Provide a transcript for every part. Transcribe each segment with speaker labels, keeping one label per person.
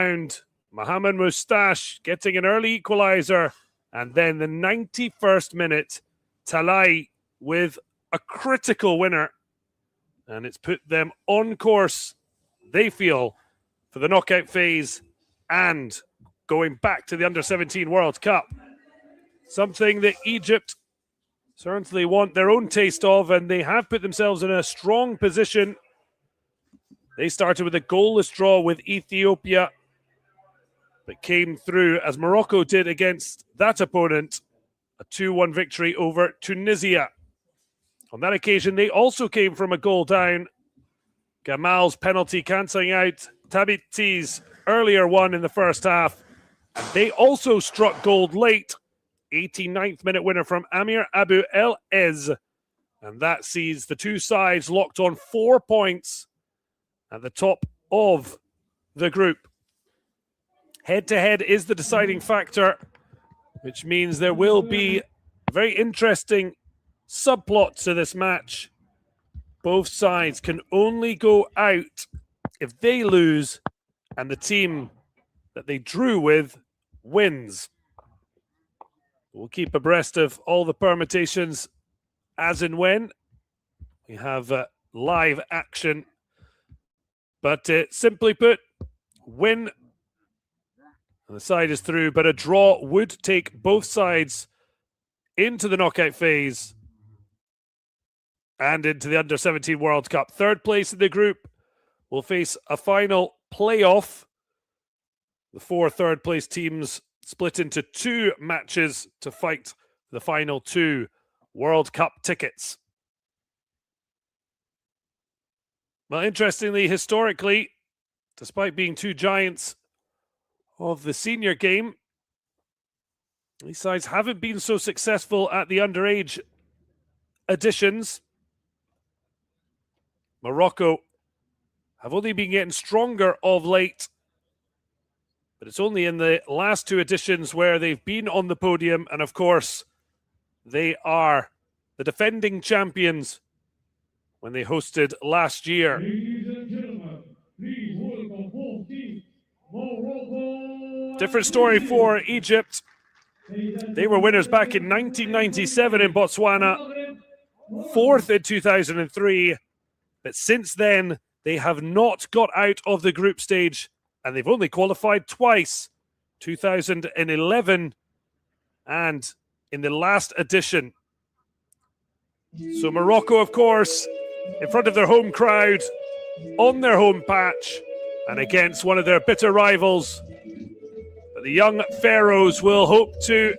Speaker 1: round. Mohamed Moustache getting an early equalizer. And then the 91st minute, Talai with a critical winner. And it's put them on course, they feel, for the knockout phase and going back to the Under-17 World Cup. Something that Egypt certainly want their own taste of, and they have put themselves in a strong position. They started with a goalless draw with Ethiopia, but came through, as Morocco did against that opponent, a 2-1 victory over Tunisia. On that occasion, they also came from a goal down. Gamal's penalty cancelling out Tabiti's earlier one in the first half. And they also struck gold late. 89th minute winner from Amir Abu El Ez. And that sees the two sides locked on 4 points at the top of the group. Head-to-head is the deciding factor, which means there will be a very interesting subplot to this match. Both sides can only go out if they lose and the team that they drew with wins. We'll keep abreast of all the permutations as and when we have live action. But simply put, win and the side is through, but a draw would take both sides into the knockout phase and into the Under-17 World Cup. Third place in the group will face a final playoff. The 4 third-place teams split into 2 matches to fight the final 2 World Cup tickets. Well, interestingly, historically, despite being 2 giants of the senior game, these sides haven't been so successful at the underage editions. Morocco have only been getting stronger of late, but it's only in the last 2 editions where they've been on the podium, and of course, they are the defending champions when they hosted last year.
Speaker 2: Ladies and gentlemen, please welcome both teams, Morocco.
Speaker 1: Different story for Egypt. They were winners back in 1997 in Botswana, 4th in 2003, but since then, they have not got out of the group stage, and they've only qualified twice, 2011 and in the last edition. So Morocco, of course, in front of their home crowd, on their home patch, and against one of their bitter rivals. But the young Pharaohs will hope to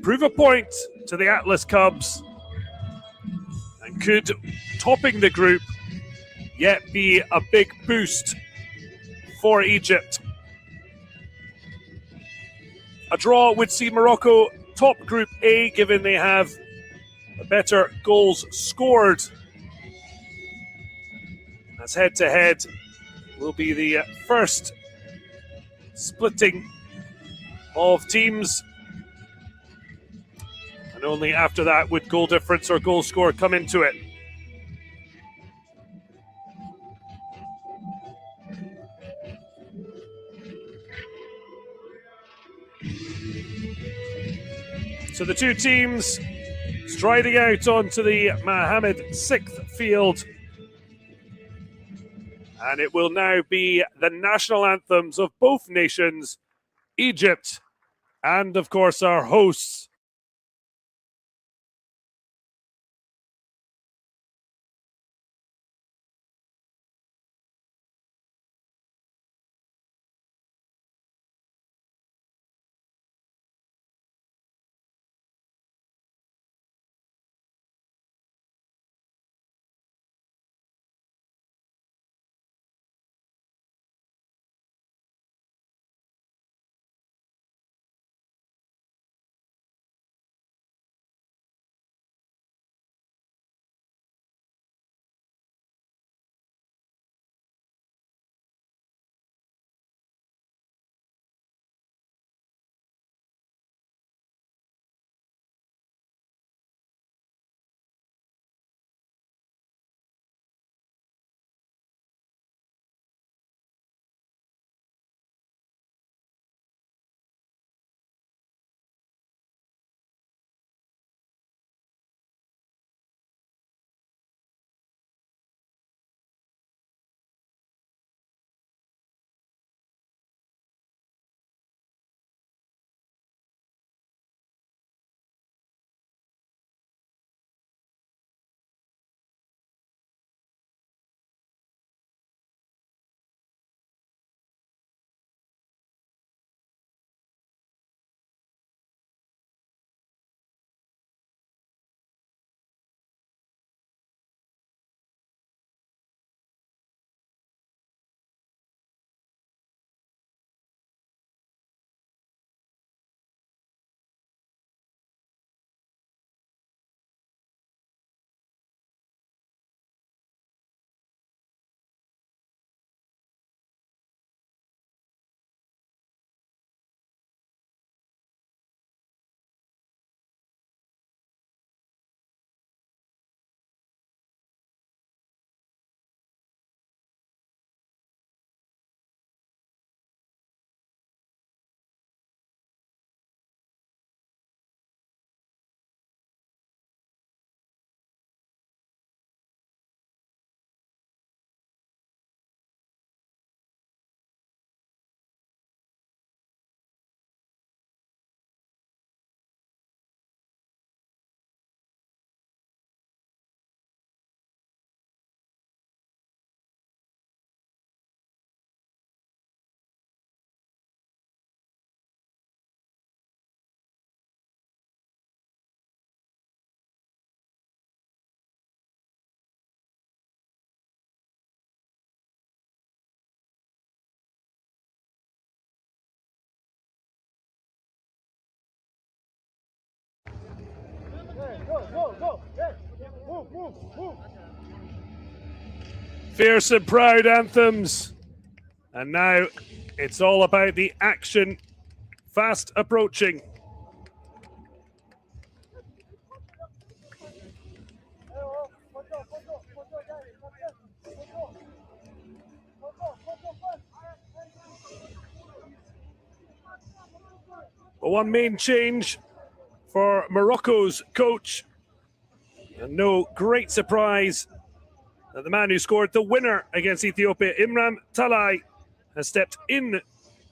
Speaker 1: prove a point to the Atlas Cubs, and could, topping the group, yet be a big boost for Egypt. A draw would see Morocco top Group A, given they have a better goals scored. As head-to-head will be the first splitting of teams. And only after that would goal difference or goal score come into it. So the 2 teams striding out onto the Mohammed VI field. And it will now be the national anthems of both nations, Egypt and, of course, our hosts, Fierce and proud anthems. And now it's all about the action fast approaching. But one main change for Morocco's coach, and no great surprise that the man who scored the winner against Ethiopia, Imran Talai, has stepped in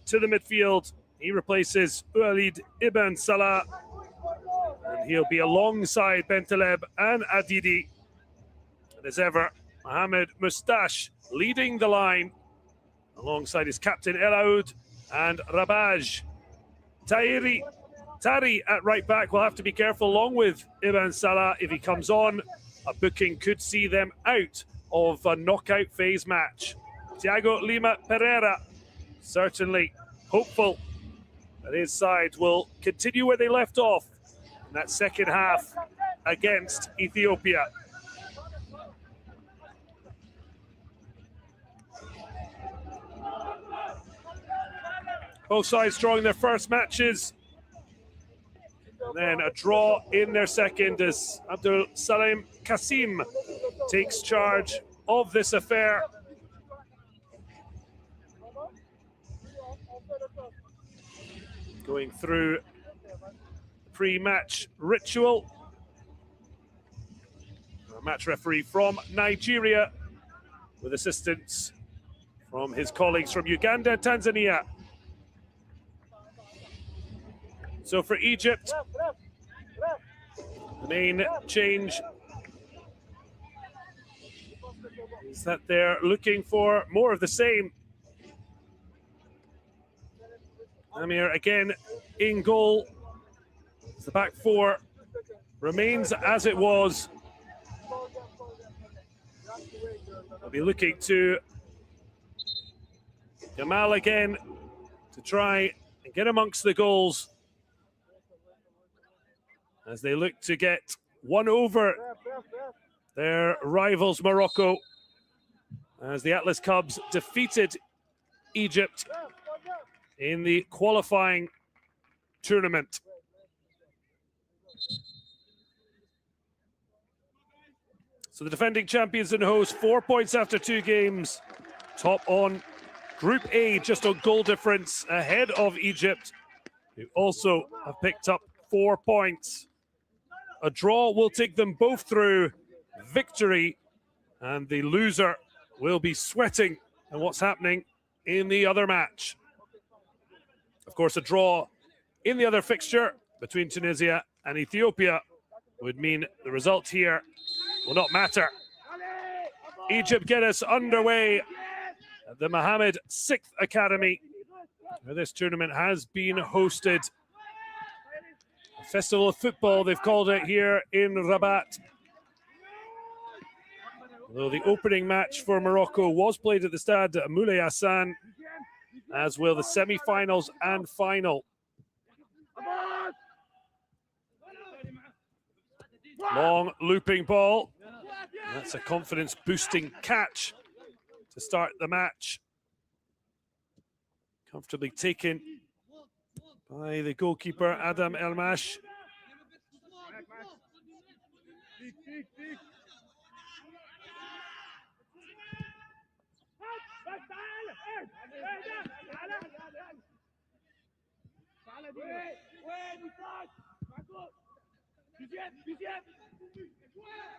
Speaker 1: to the midfield. He replaces Oualid Ibn Salah, and he'll be alongside Bentaleb and Adidi. And as ever, Mohamed Moustache leading the line alongside his captain El Aoud and Rabaj. Tari at right back will have to be careful, along with Ibn Salah. If he comes on, a booking could see them out of a knockout phase match. Thiago Lima Pereira certainly hopeful that his side will continue where they left off in that second half against Ethiopia. Both sides drawing their first matches. And then a draw in their second as Abdul Salim Kasim takes charge of this affair. Going through pre-match ritual. A match referee from Nigeria with assistance from his colleagues from Uganda and Tanzania. So for Egypt, the main change is that they're looking for more of the same. Amir again in goal. The back four remains as it was. They'll be looking to Jamal again to try and get amongst the goals as they look to get one over their rivals Morocco, as the Atlas Cubs defeated Egypt in the qualifying tournament. So the defending champions and hosts, 4 points after 2 games, top on Group A, just on goal difference, ahead of Egypt, who also have picked up 4 points. A draw will take them both through victory, and the loser will be sweating at what's happening in the other match. Of course, a draw in the other fixture between Tunisia and Ethiopia would mean the result here will not matter. Egypt get us underway at the Mohammed VI Academy, where this tournament has been hosted. Festival of Football, they've called it here in Rabat. Although the opening match for Morocco was played at the Stade Moulay Hassan, as will the semi-finals and final. Long looping ball. That's a confidence-boosting catch to start the match. Comfortably taken by the goalkeeper, Adam Elmash.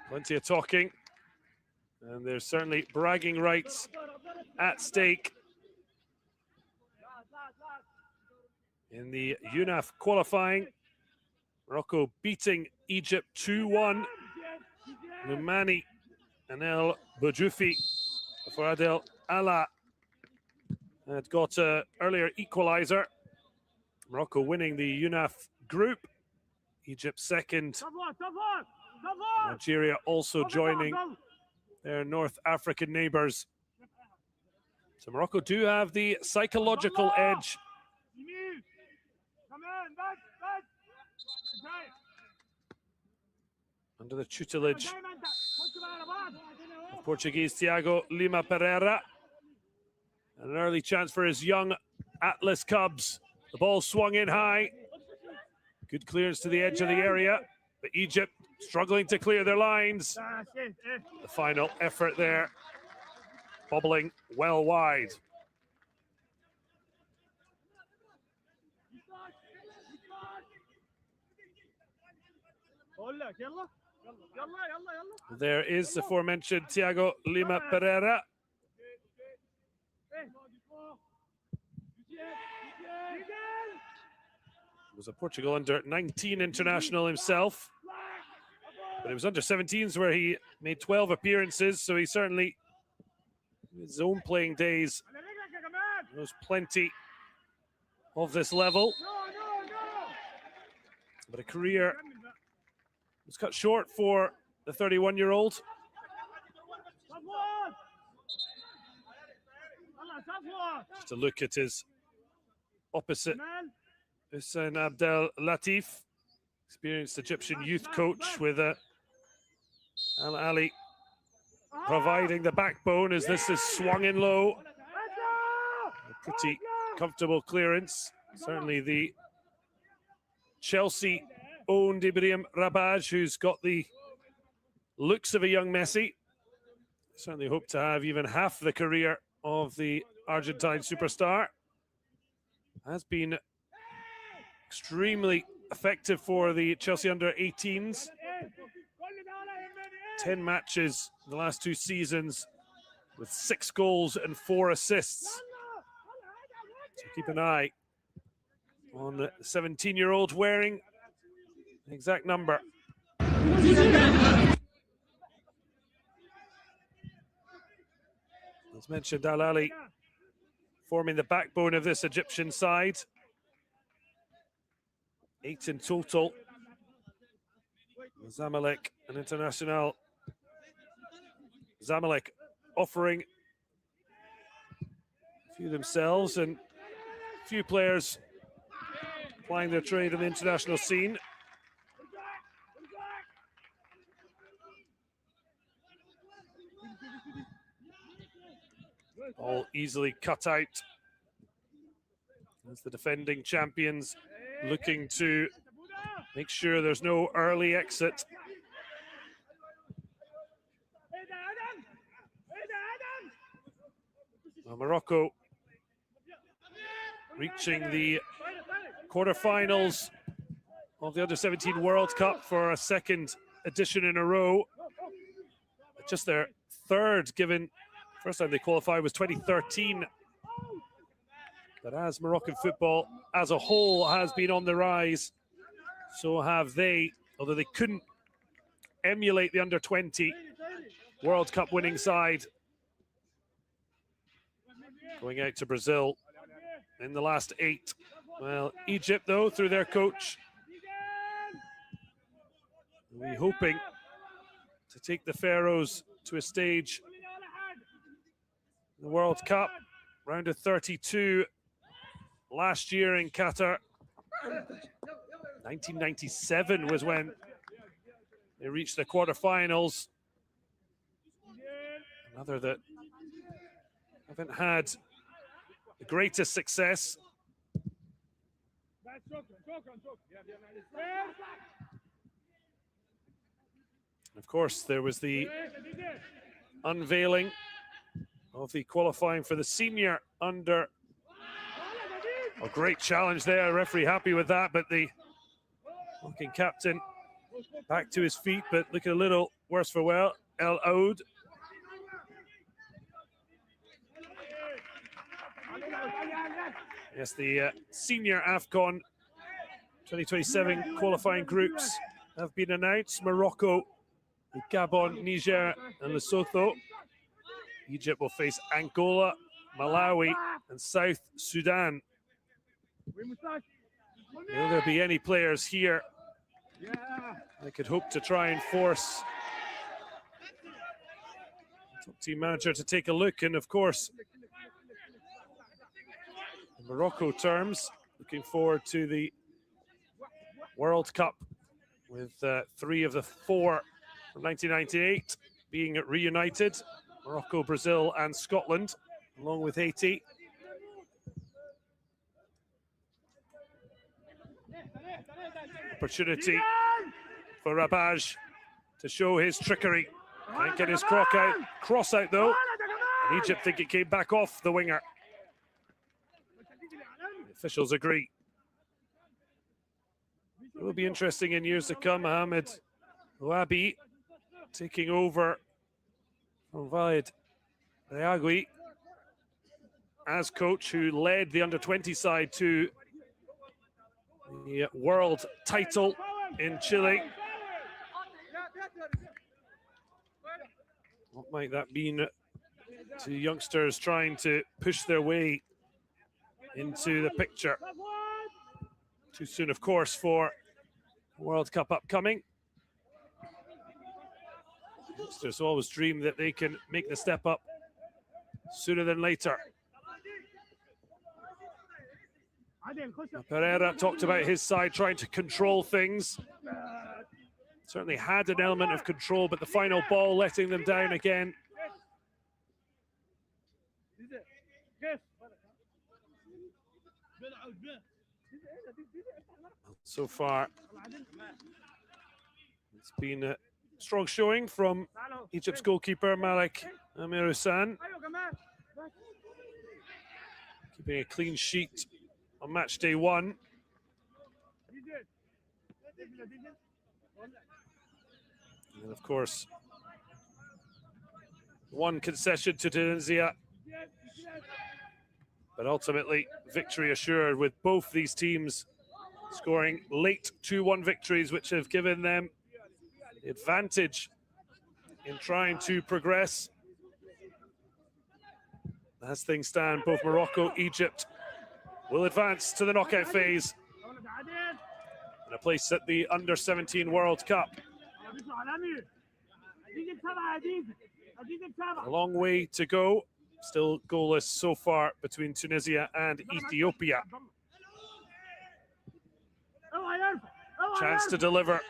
Speaker 1: Plenty of talking, and there's certainly bragging rights at stake in the UNAF qualifying. Morocco beating Egypt 2-1. Numani and El Boujoufi for Adel Allah had got an earlier equaliser. Morocco winning the UNAF group. Egypt second. Nigeria also joining their North African neighbours. So Morocco do have the psychological edge. Under the tutelage Portuguese Thiago Lima Pereira. And an early chance for his young Atlas Cubs. The ball swung in high. Good clearance to the edge of the area. But Egypt struggling to clear their lines. The final effort there, bobbling well wide. There is the aforementioned Thiago Lima Pereira. Was a Portugal under-19 international himself. But it was under-17s where he made 12 appearances, so he certainly, in his own playing days, knows plenty of this level. But a career was cut short for the 31-year-old. Just a look at his opposite, Hussein Abdel Latif, experienced Egyptian youth coach with Al Ali providing the backbone as this is swung in low. A pretty comfortable clearance. Certainly the Chelsea-owned Ibrahim Rabaj, who's got the looks of a young Messi. Certainly hope to have even half the career of the Argentine superstar. Has been extremely effective for the Chelsea under-18s. 10 matches in the last 2 seasons with 6 goals and 4 assists. So keep an eye on the 17-year-old wearing the exact number. As mentioned, Al Ali forming the backbone of this Egyptian side. 8 in total. Zamalek and International. Zamalek offering a few themselves and a few players plying their trade on the international scene. All easily cut out as the defending champions looking to make sure there's no early exit. Well, Morocco reaching the quarterfinals of the Under-17 World Cup for a 2nd edition in a row. Just their 3rd, given first time they qualified was 2013. But as Moroccan football as a whole has been on the rise, so have they, although they couldn't emulate the under-20 World Cup winning side. Going out to Brazil in the last 8. Well, Egypt, though, through their coach, will be hoping to take the Pharaohs to a stage in the World Cup. Round of 32 last year in Qatar. 1997 was when they reached the quarterfinals. Another that haven't had the greatest success. Of course, there was the unveiling of the qualifying for the senior under. A great challenge there. Referee happy with that, but the looking captain back to his feet, but looking a little worse for wear. El Oud. Yes, the senior AFCON 2027 qualifying groups have been announced. Morocco, Gabon, Niger, and Lesotho. Egypt will face Angola, Malawi, and South Sudan. Will there be any players here that could hope to try and force the top team manager to take a look? And of course, in Morocco terms, looking forward to the World Cup with 3 of the 4 from 1998. being reunited. Morocco, Brazil, and Scotland, along with Haiti. Opportunity for Rabaj to show his trickery. Can't get his cross out though. And Egypt think it came back off the winger. The officials agree. It will be interesting in years to come. Mohamed Ouabi taking over from Walid Reagui as coach, who led the under-20 side to the world title in Chile. What might that mean to youngsters trying to push their way into the picture? Too soon, of course, for World Cup upcoming. Youngsters always dream that they can make the step up sooner than later. Pereira talked about his side trying to control things. Certainly had an element of control, but the final ball letting them down again. So far, it's been a strong showing from Egypt's goalkeeper, Malik Amirousan. Keeping a clean sheet on match day 1. And of course, one concession to Tunisia, but ultimately victory assured, with both these teams scoring late 2-1 victories, which have given them the advantage in trying to progress. As things stand, both Morocco, Egypt will advance to the knockout phase and a place at the Under-17 World Cup. A long way to go. Still goalless so far between Tunisia and Ethiopia. Chance to deliver,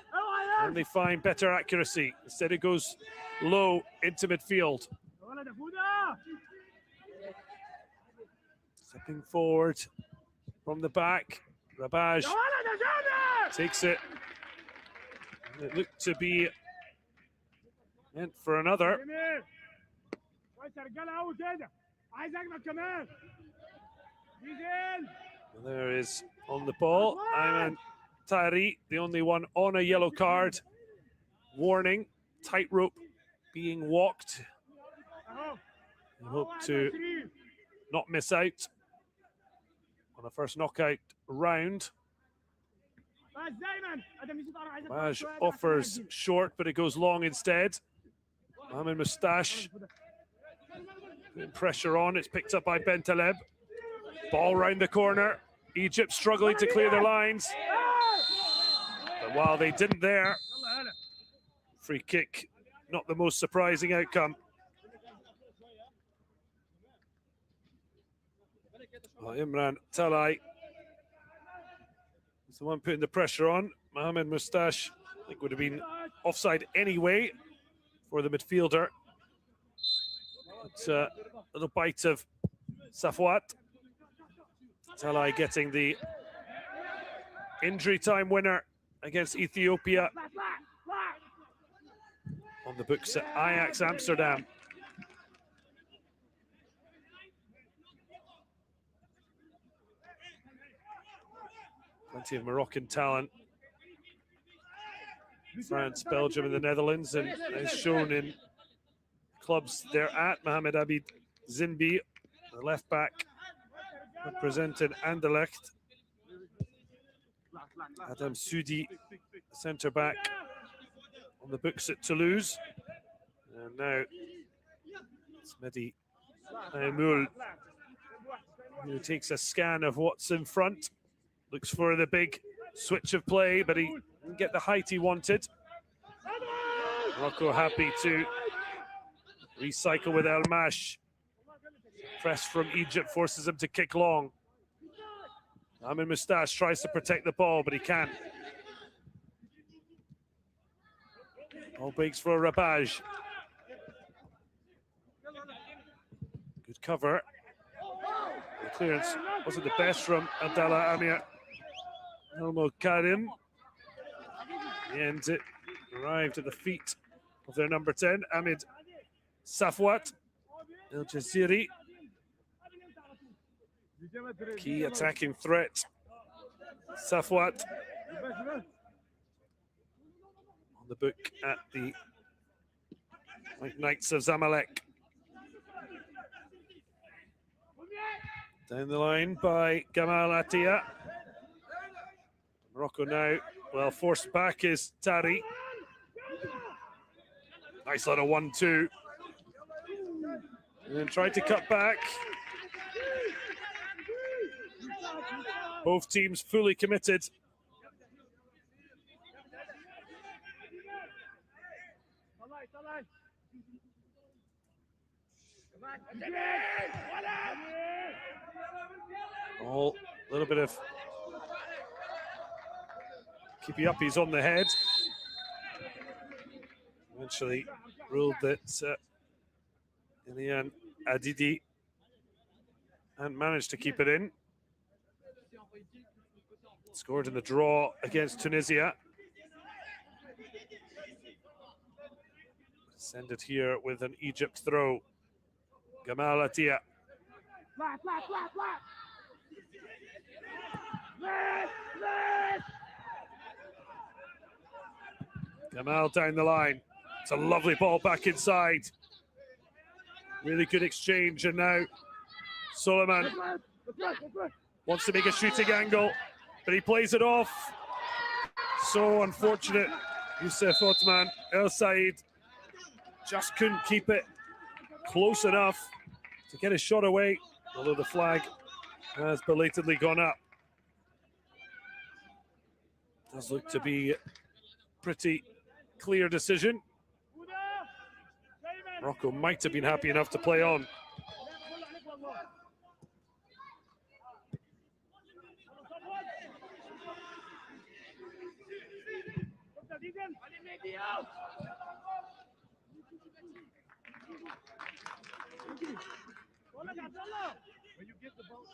Speaker 1: and they find better accuracy. Instead it goes low into midfield. Stepping forward from the back, Rabaj takes it. It looked to be meant for another. And there is on the ball Ayman Tari, the only one on a yellow card. Warning, tightrope being walked. We hope to not miss out on the first knockout round. Maj offers short, but it goes long instead. Mohamed Moustache putting pressure on. It's picked up by Bentaleb. Ball round the corner. Egypt struggling to clear their lines. But while they didn't there, free kick, not the most surprising outcome. Well, Imran Talai is the one putting the pressure on. Mohamed Moustache, I think, would have been offside anyway for the midfielder. It's a little bite of Safwat. Talai getting the injury time winner against Ethiopia on the books at Ajax Amsterdam. Plenty of Moroccan talent. France, Belgium, and the Netherlands, and as shown in clubs they're at. Mohamed Abid Zimbi, the left back, represented Anderlecht. Adam Sudi, centre back, on the books at Toulouse. And now it's Mehdi Aimoul, who takes a scan of what's in front. Looks for the big switch of play, but he didn't get the height he wanted. Morocco happy to recycle with El Mash. Press from Egypt forces him to kick long. Ahmed Moustache tries to protect the ball, but he can't. Ball breaks for Rabaj. cover. The clearance wasn't the best from Abdallah Amir. Elmo Karim. In the end, it arrived at the feet of their number 10, Ahmed Safwat El Jaziri. Key attacking threat. Safwat on the book at the Knights of Zamalek. Down the line by Gamal Attia. Morocco now, well, forced back is Tari. Nice little 1-2. And then tried to cut back. Both teams fully committed. All a little bit of keepy uppies on the head. Eventually ruled that Ilian Adidi and managed to keep it in. Scored in the draw against Tunisia. Send it here with an Egypt throw. Gamal Attia. Gamal down the line. It's a lovely ball back inside. Really good exchange, and now Suleiman wants to make a shooting angle, but he plays it off. So unfortunate. Youssef Othman El Said just couldn't keep it close enough to get his shot away, although the flag has belatedly gone up. Does look to be a pretty clear decision. Morocco might have been happy enough to play on.
Speaker 3: When you get the ball,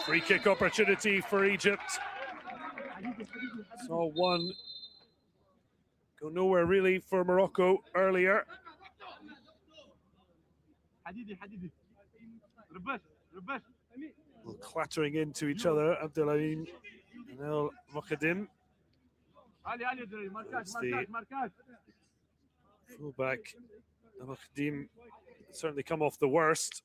Speaker 1: free kick opportunity for Egypt. Saw one go nowhere really for Morocco earlier. Well, clattering into each other, Abdelhamid and El Mokadim. Fullback El Mokadim certainly come off the worst.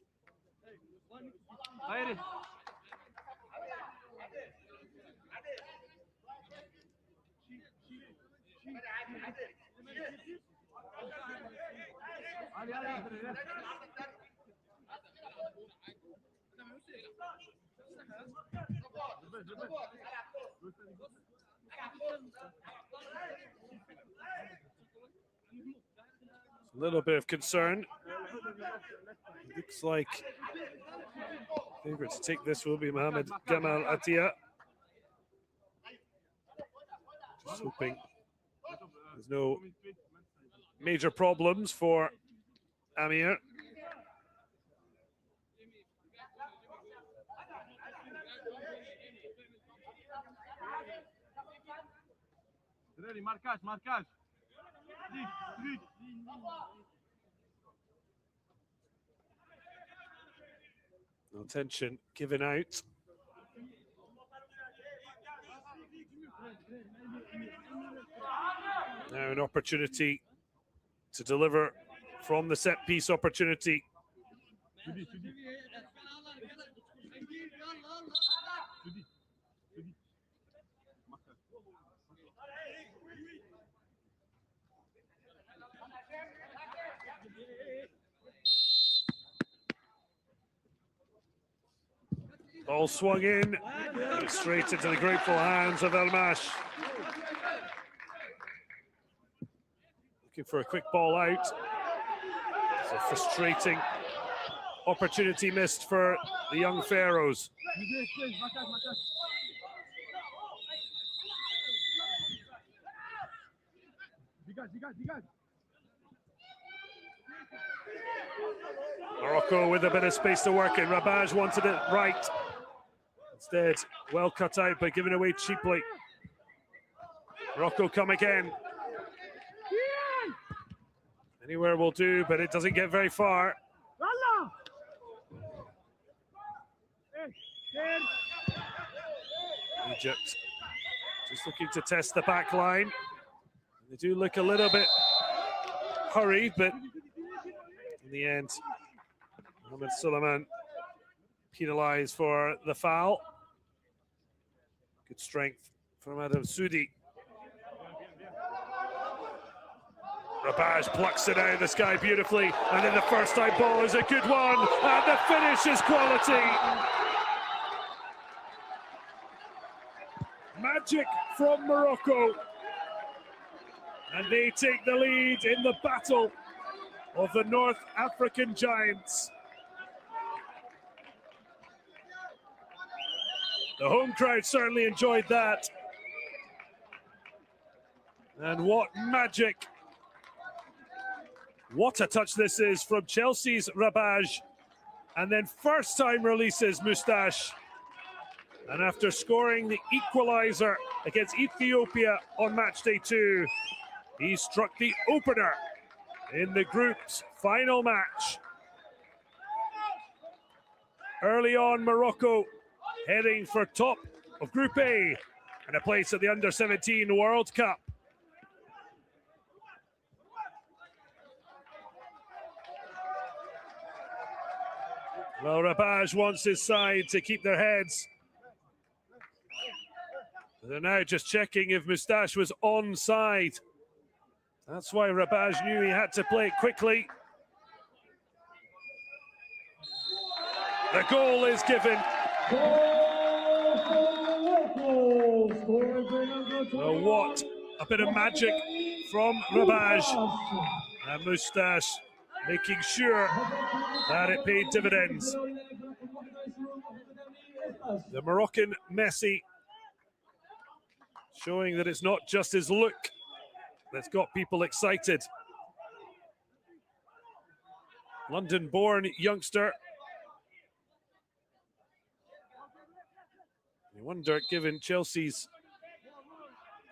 Speaker 1: A little bit of concern. Looks like favorite to take this will be Mohamed Gamal Attia. Just hoping there's no major problems for Amir. No tension given out. Now an opportunity to deliver from the set piece opportunity. Ball swung in, straight into the grateful hands of El Mash. Looking for a quick ball out. It's a frustrating opportunity missed for the young Pharaohs. Morocco with a bit of space to work in. Rabaj wanted it right. Instead, well cut out but given away cheaply. Morocco come again. Anywhere will do, but it doesn't get very far. Egypt just looking to test the back line. They do look a little bit hurried, but in the end, Mohamed Suleiman penalised for the foul. Good strength from Adam Sudi. Rabaj plucks it out of the sky beautifully, and then the first time ball is a good one, and the finish is quality. Magic from Morocco, and they take the lead in the battle of the North African giants. The home crowd certainly enjoyed that. And what magic. What a touch this is from Chelsea's Rabaj. And then first time releases Moustache. And after scoring the equaliser against Ethiopia on match day 2, he struck the opener in the group's final match. Early on, Morocco heading for top of Group A and a place at the Under-17 World Cup. Well, Rabaj wants his side to keep their heads. They're now just checking if Moustache was onside. That's why Rabaj knew he had to play it quickly. The goal is given. Well, what a bit of magic from Rabaj. And Moustache making sure that it paid dividends. The Moroccan Messi showing that it's not just his look that's got people excited. London-born youngster. You wonder, given Chelsea's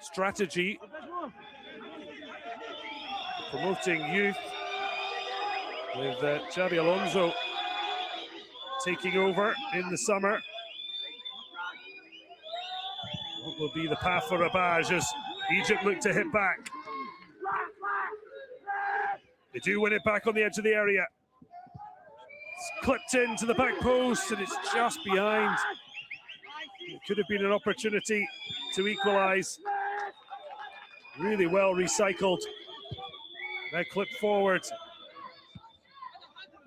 Speaker 1: strategy, promoting youth, with Xabi Alonso taking over in the summer. What will be the path for Rabaj as Egypt look to hit back? They do win it back on the edge of the area. It's clipped into the back post and it's just behind. It could have been an opportunity to equalise. Really well recycled. Now clipped forward.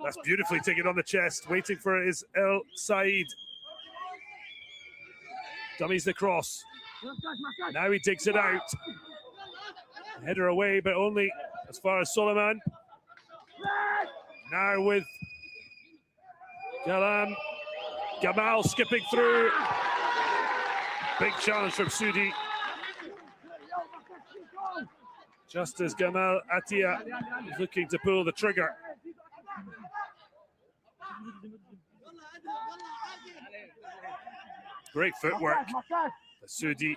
Speaker 1: That's beautifully taken on the chest. Waiting for his El Said. Dummies the cross. Now he digs it out. Header away, but only as far as Suleiman. Now with Gamal skipping through. Big challenge from Sudi. Just as Gamal Atia is looking to pull the trigger. Great footwork. Sudi,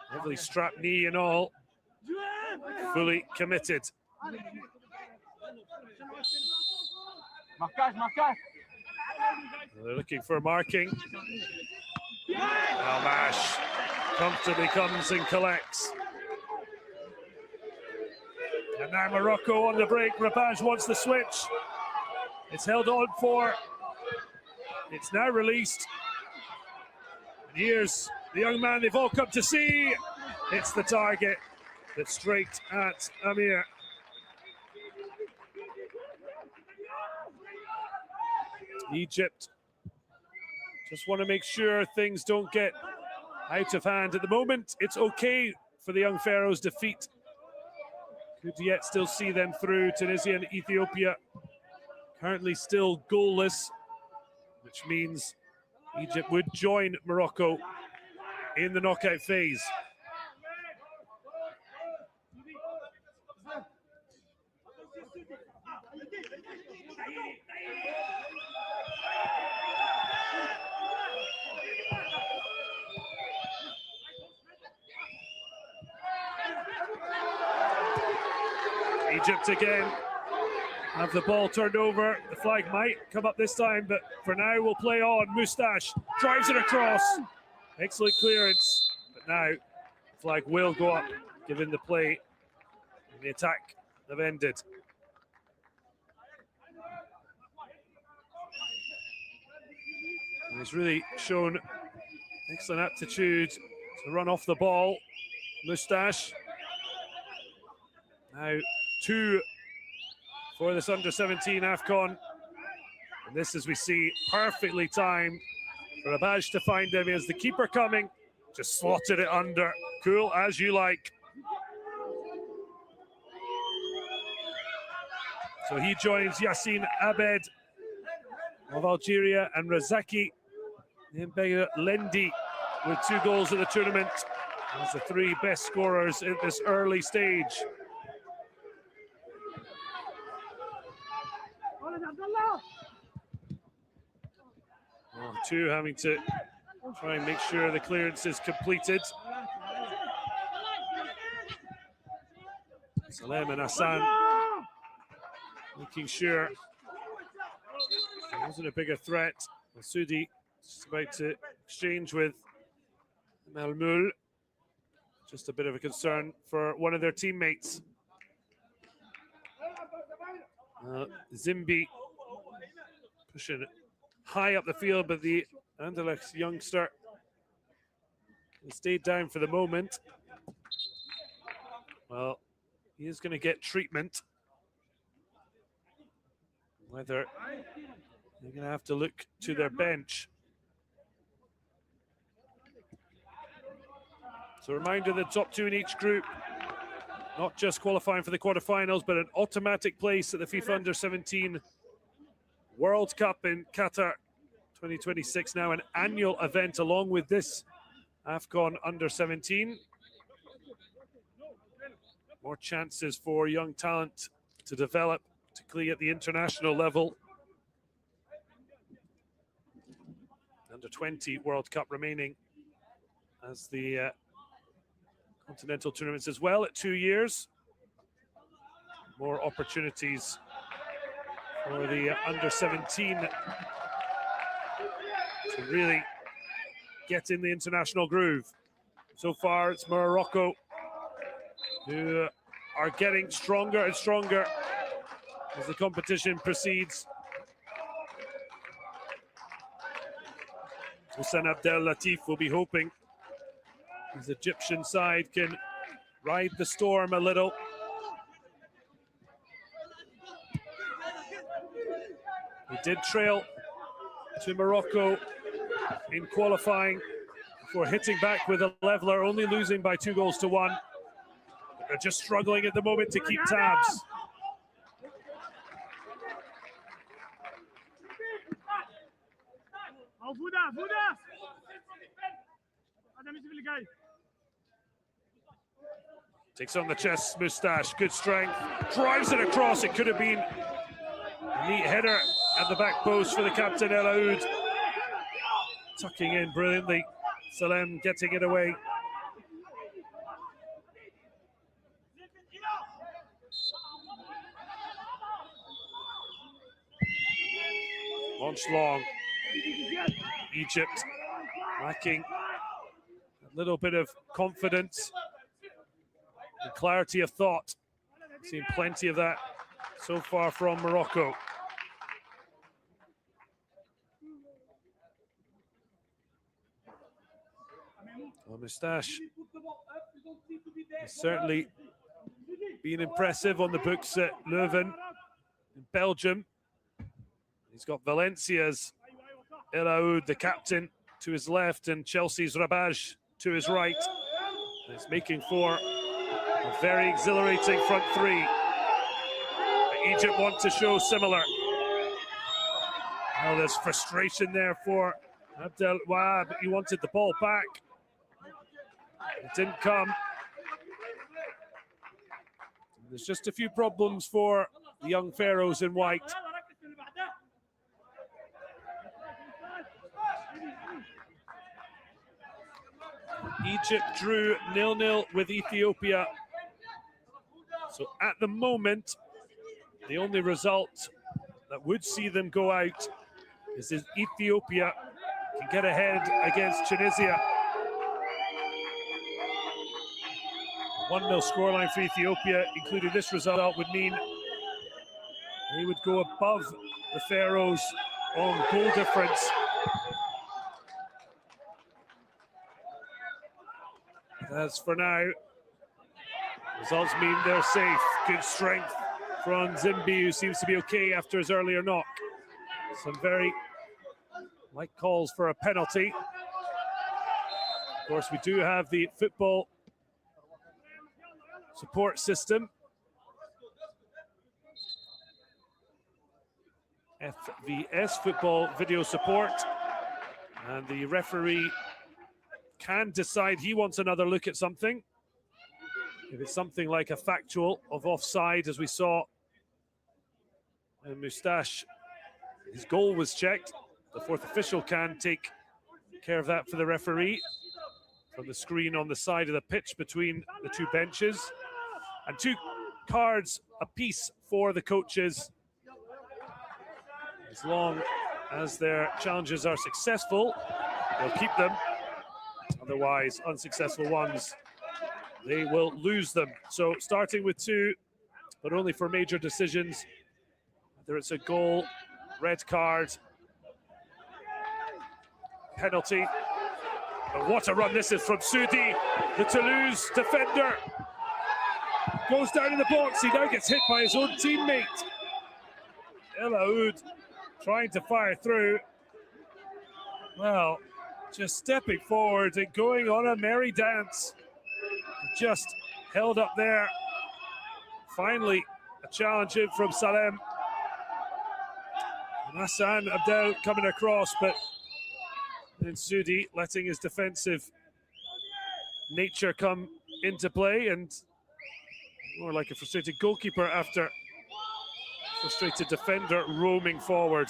Speaker 1: heavily strapped knee and all, fully committed. They're looking for marking. Almash comfortably comes and collects. And now Morocco on the break. Rabaj wants the switch. It's held on for. It's now released. And here's the young man they've all come to see. It's the target that's straight at Amir. Egypt just want to make sure things don't get out of hand. At the moment, it's okay for the young Pharaohs' defeat. Could yet still see them through. Tunisia and Ethiopia Currently still goalless, which means Egypt would join Morocco in the knockout phase. Egypt again have the ball turned over. The flag might come up this time, but for now we'll play on. Moustache drives it across. Excellent clearance, but now the flag will go up, given the play and the attack have ended. And he's really shown excellent aptitude to run off the ball. Moustache. Now 2 for this under-17 AFCON. And this, as we see, perfectly timed for Rabaj to find him. Here's the keeper coming, just slotted it under. Cool as you like. So he joins Yassine Abed of Algeria and Razaki Mbega Lendi with 2 goals in the tournament. As the 3 best scorers in this early stage. Oh, 2 having to try and make sure the clearance is completed. Salem and Hassan making sure there wasn't a bigger threat. Masudi just about to exchange with Malmoul. Just a bit of a concern for one of their teammates. Zimbi pushing high up the field, but the Anderlecht youngster stayed down for the moment. Well, he is going to get treatment. Whether they're going to have to look to their bench. So a reminder, the top 2 in each group, not just qualifying for the quarterfinals, but an automatic place at the FIFA Under-17 World Cup in Qatar 2026, now an annual event along with this AFCON Under-17. More chances for young talent to develop, particularly at the international level. Under-20 World Cup remaining as the continental tournaments as well at 2 years. More opportunities for the under-17 to really get in the international groove. So far, it's Morocco who are getting stronger and stronger as the competition proceeds. Hussein Abdel Latif will be hoping his Egyptian side can ride the storm a little. He did trail to Morocco in qualifying before hitting back with a leveler, only losing by 2-1. But they're just struggling at the moment to keep tabs. Takes on the chest, Moustache, good strength, drives it across. It could have been a neat header at the back post for the captain, El Aoud. Tucking in brilliantly, Salem getting it away. Launched long. Egypt lacking a little bit of confidence and clarity of thought. Seen plenty of that so far from Morocco. Well, Moustache has certainly been impressive on the books at Leuven in Belgium. He's got Valencia's El Aoud, the captain, to his left, and Chelsea's Rabaj to his right. And it's making for a very exhilarating front three. Egypt want to show similar. Well, there's frustration there for Abdel Wahab. He wanted the ball back. It didn't come. There's just a few problems for the young Pharaohs in white. Egypt drew 0-0 with Ethiopia. So at the moment, the only result that would see them go out is if Ethiopia can get ahead against Tunisia. 1-0 scoreline for Ethiopia, including this result, would mean they would go above the Pharaohs on goal difference. As for now, results mean they're safe. Good strength from Zimbi, who seems to be okay after his earlier knock. Some very light calls for a penalty. Of course, we do have the football support system. FVS, football video support. And the referee can decide he wants another look at something. If it's something like a factual of offside, as we saw in Moustache, his goal was checked. The fourth official can take care of that for the referee from the screen on the side of the pitch between the two benches. And 2 cards apiece for the coaches, as long as their challenges are successful, they'll keep them. Otherwise, unsuccessful ones, they will lose them. So starting with 2, but only for major decisions. Whether it's a goal, red card, penalty. But what a run this is from Sudi, the Toulouse defender. Goes down in the box, he now gets hit by his own teammate. El Aoud trying to fire through. Well, just stepping forward and going on a merry dance. Just held up there. Finally, a challenge in from Salem. And Hassan Abdel coming across, but then Sudi letting his defensive nature come into play, and more like a frustrated goalkeeper after frustrated defender roaming forward.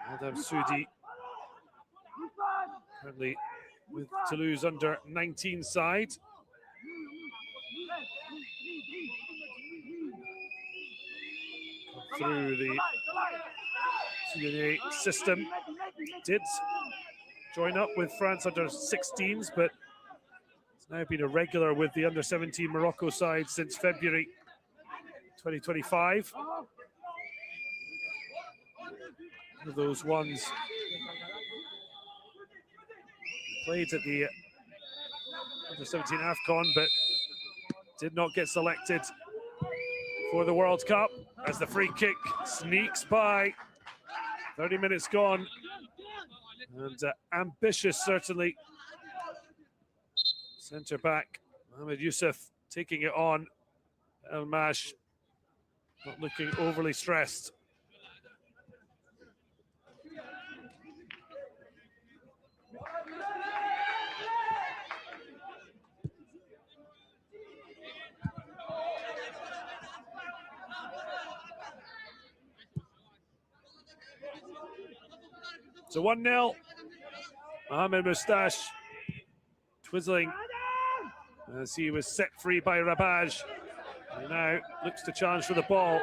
Speaker 1: Adam Sudi currently with Toulouse under 19 side. Through the Sudanese system, did join up with France under 16s, but it's now been a regular with the under 17 Morocco side since February 2025. One of those ones played at the under 17 AFCON, but did not get selected for the World Cup as the free kick sneaks by. 30 minutes gone, and ambitious certainly. Centre back Mohamed Youssef taking it on. El Mash not looking overly stressed. So 1-0. Mohamed Moustache twizzling as he was set free by Rabaj. And now looks to challenge for the ball.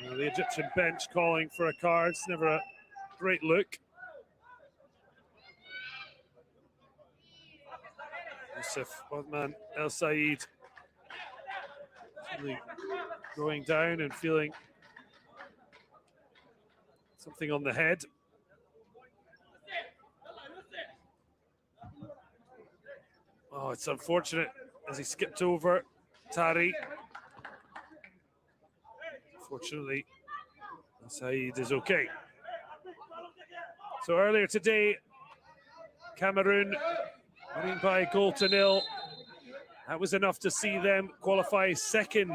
Speaker 1: The Egyptian bench calling for a card. It's never a great look. Youssef Othman El Said really going down and feeling something on the head. Oh, it's unfortunate as he skipped over Tari. Fortunately, Saeed is okay. So earlier today, Cameroon winning by a goal to nil. That was enough to see them qualify second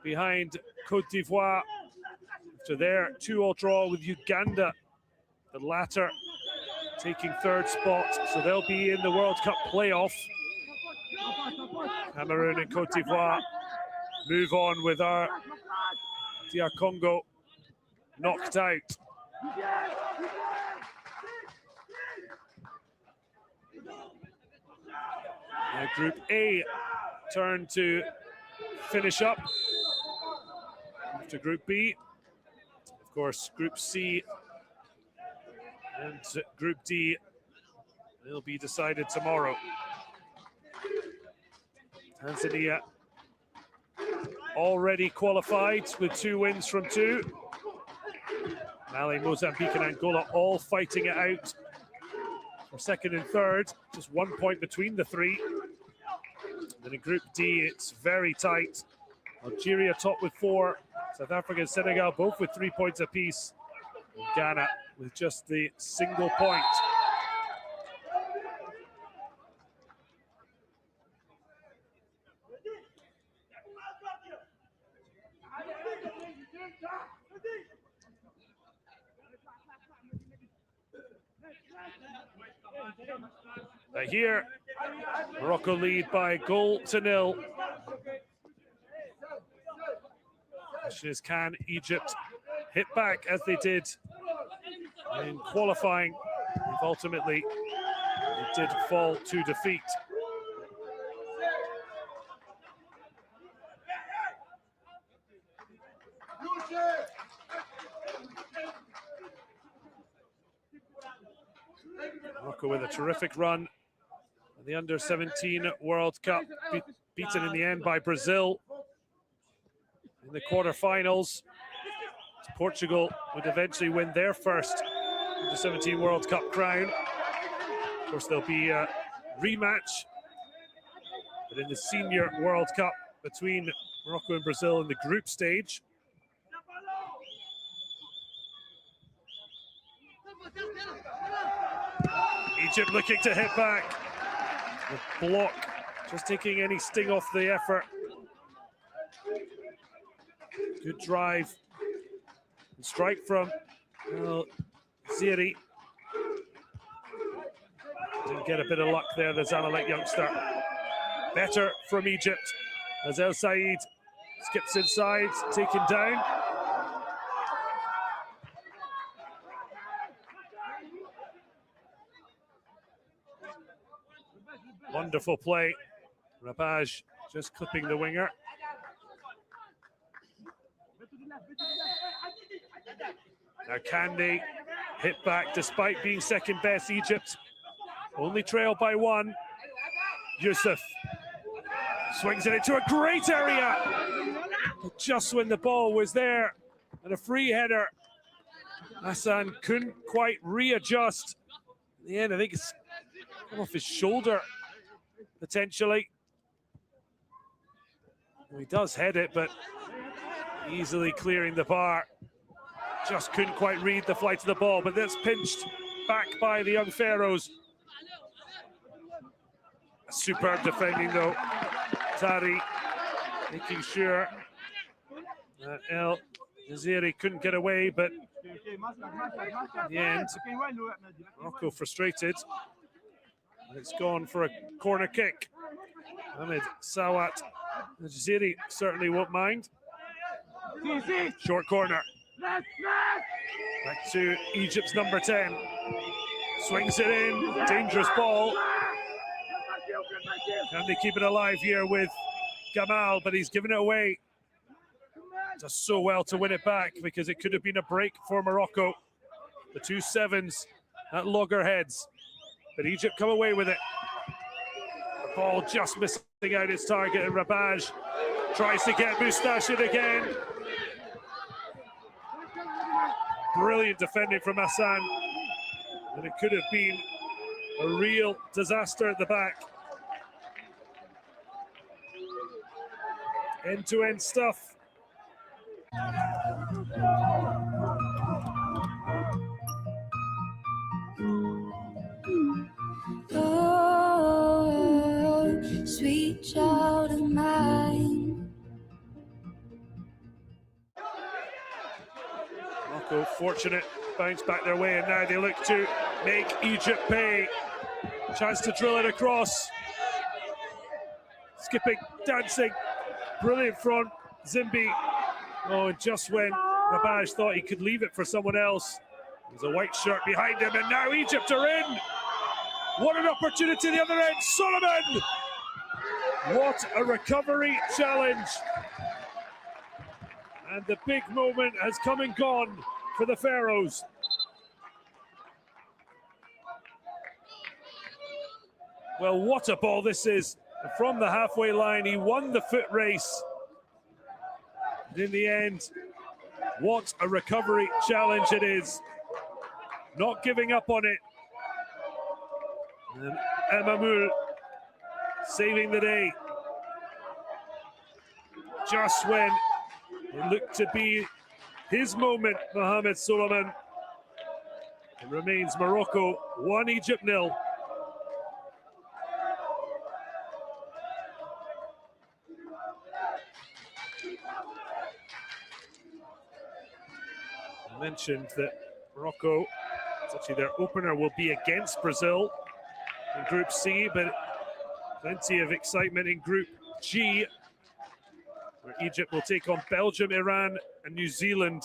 Speaker 1: behind Côte d'Ivoire after their 2-2 draw with Uganda. The latter taking third spot, so they'll be in the World Cup playoff. Cameroon and Côte d'Ivoire move on with our DR Congo knocked out. Now Group A turn to finish up after Group B. Of course, Group C and Group D will be decided tomorrow. Tanzania already qualified with 2 wins from 2. Mali, Mozambique and Angola all fighting it out for second and third. Just 1 point between the 3. Then in Group D, it's very tight. Algeria top with 4. South Africa and Senegal both with 3 points apiece. And Ghana with just the single point. Here, Morocco lead by a goal to nil. Question is, can Egypt hit back as they did in qualifying? Ultimately, it did fall to defeat. Morocco with a terrific run in the Under-17 World Cup, beaten in the end by Brazil in the quarterfinals. Portugal would eventually win their first Under-17 World Cup crown. Of course, there'll be a rematch, but in the Senior World Cup between Morocco and Brazil in the group stage. Egypt looking to hit back. The block just taking any sting off the effort. Good drive. And strike from Ziri. Didn't get a bit of luck there, the Zamalek youngster. Better from Egypt as El Said skips inside, taken down. Wonderful play. Rabaj just clipping the winger. Now can they hit back despite being second best? Egypt only trailed by 1. Yusuf swings it into a great area. But just when the ball was there and a free header, Hassan couldn't quite readjust. In the end, I think it's come off his shoulder, potentially. Well, he does head it, but easily clearing the bar. Just couldn't quite read the flight of the ball, but that's pinched back by the young Pharaohs. Superb defending though. Tari making sure that El Naziri couldn't get away, but in the end, Morocco frustrated. And it's gone for a corner kick. Ahmed Sawat. Naziri certainly won't mind. Short corner. Back to Egypt's number 10. Swings it in. Dangerous ball. Can they keep it alive here with Gamal? But he's given it away. Does so well to win it back because it could have been a break for Morocco. The 2 sevens at loggerheads. But Egypt come away with it. The ball just missing out its target, and Rabaj tries to get Moustache in again. Brilliant defending from Hassan. And it could have been a real disaster at the back. End-to-end stuff. Unfortunate bounce back their way, and now they look to make Egypt pay. Chance to drill it across. Skipping, dancing, brilliant from Zimbi. Oh, and just when Rabaj thought he could leave it for someone else, there's a white shirt behind him, and now Egypt are in. What an opportunity the other end, Solomon! What a recovery challenge. And the big moment has come and gone for the Pharaohs. Well, what a ball this is. From the halfway line, he won the foot race. And in the end, what a recovery challenge it is. Not giving up on it. And Amamoul saving the day. Just when it looked to be his moment, Mohamed Solomon. It remains Morocco 1, Egypt 0. I mentioned that Morocco, it's actually their opener, will be against Brazil in Group C, but plenty of excitement in Group G, where Egypt will take on Belgium, Iran, and New Zealand.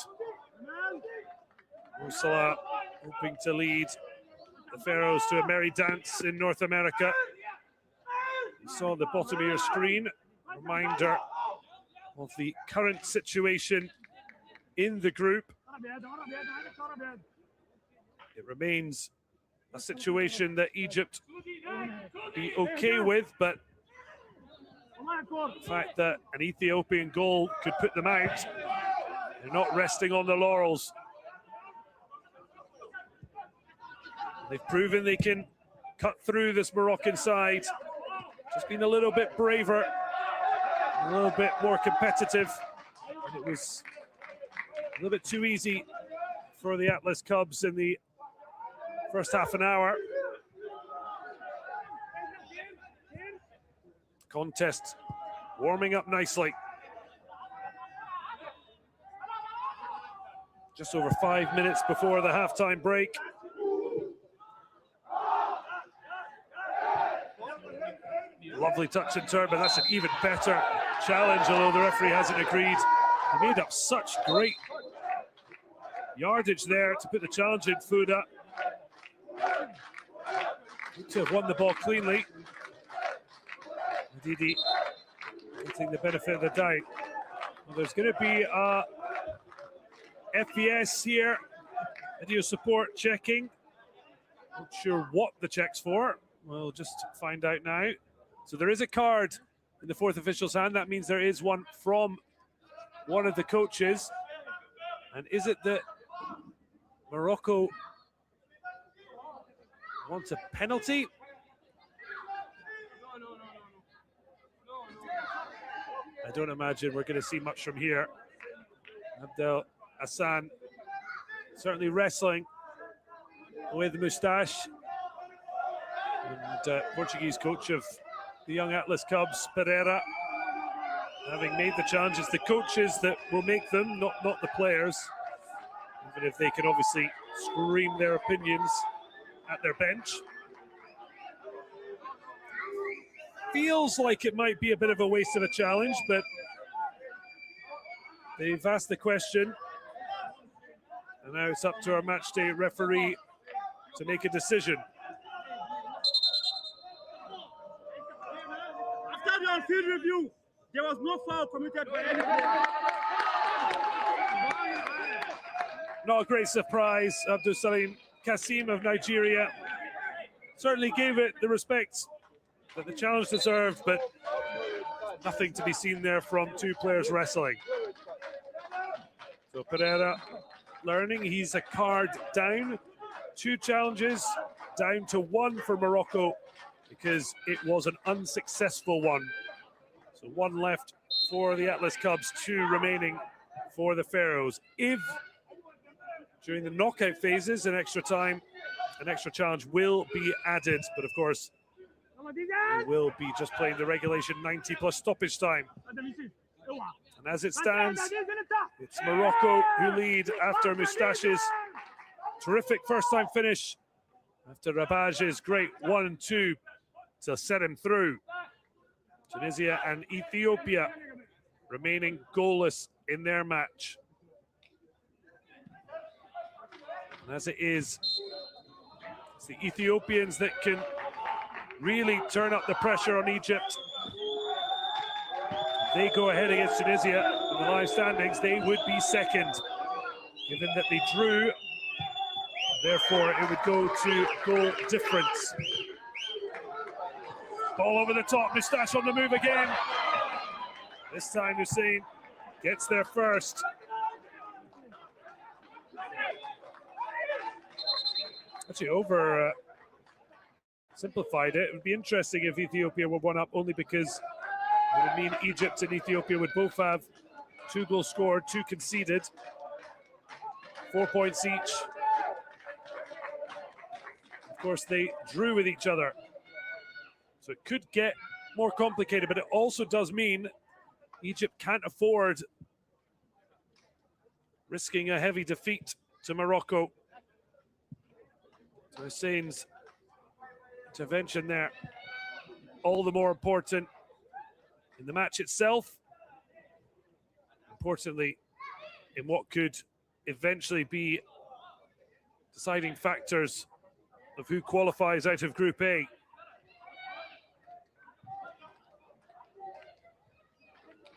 Speaker 1: Mo Salah hoping to lead the Pharaohs to a merry dance in North America. You saw the bottom of your screen, reminder of the current situation in the group. It remains a situation that Egypt be okay with, but the fact that an Ethiopian goal could put them out, they're not resting on the laurels. They've proven they can cut through this Moroccan side. Just been a little bit braver, a little bit more competitive. And it was a little bit too easy for the Atlas Cubs in the first half an hour. Contest warming up nicely. Just over 5 minutes before the halftime break. Lovely touch and turn, but that's an even better challenge, although the referee hasn't agreed. He made up such great yardage there to put the challenge in Fuda. Need to have won the ball cleanly. Didi getting the benefit of the doubt. Well, there's going to be a FPS here, video support checking. Not sure what the check's for. We'll just find out now. So there is a card in the fourth official's hand. That means there is one from one of the coaches. And is it that Morocco wants a penalty? I don't imagine we're going to see much from here. Abdel Hassan certainly wrestling with the moustache. And Portuguese coach of the young Atlas Cubs, Pereira, having made the challenges, the coaches that will make them, not the players, even if they can obviously scream their opinions at their bench. Feels like it might be a bit of a waste of a challenge, but they've asked the question, and now it's up to our matchday referee to make a decision.
Speaker 4: After the on-field review, there was no foul committed by any player.
Speaker 1: Not a great surprise. Abdul Salim Kasim of Nigeria certainly gave it the respect that the challenge deserved, but nothing to be seen there from two players wrestling. So Pereira learning, he's a card down. 2 challenges down to 1 for Morocco because it was an unsuccessful one. So 1 left for the Atlas Cubs, 2 remaining for the Pharaohs. If during the knockout phases an extra time, an extra challenge will be added, but of course we will be just playing the regulation 90 plus stoppage time. And as it stands, it It's Morocco who lead after Moustache's terrific first-time finish, after Rabage's great 1-2 to set him through. Tunisia and Ethiopia remaining goalless in their match. And as it is, it's the Ethiopians that can really turn up the pressure on Egypt. They go ahead against Tunisia in the live standings, they would be second, given that they drew. Therefore, it would go to goal difference. Ball over the top, Moustache on the move again. This time Hussein gets there first. Actually, over simplified it. It would be interesting if Ethiopia were one up, only because it would mean Egypt and Ethiopia would both have 2 goals scored, 2 conceded, 4 points each. Of course, they drew with each other, so it could get more complicated, but it also does mean Egypt can't afford risking a heavy defeat to Morocco. So Hussein's intervention there, all the more important in the match itself, importantly in what could eventually be deciding factors of who qualifies out of Group A.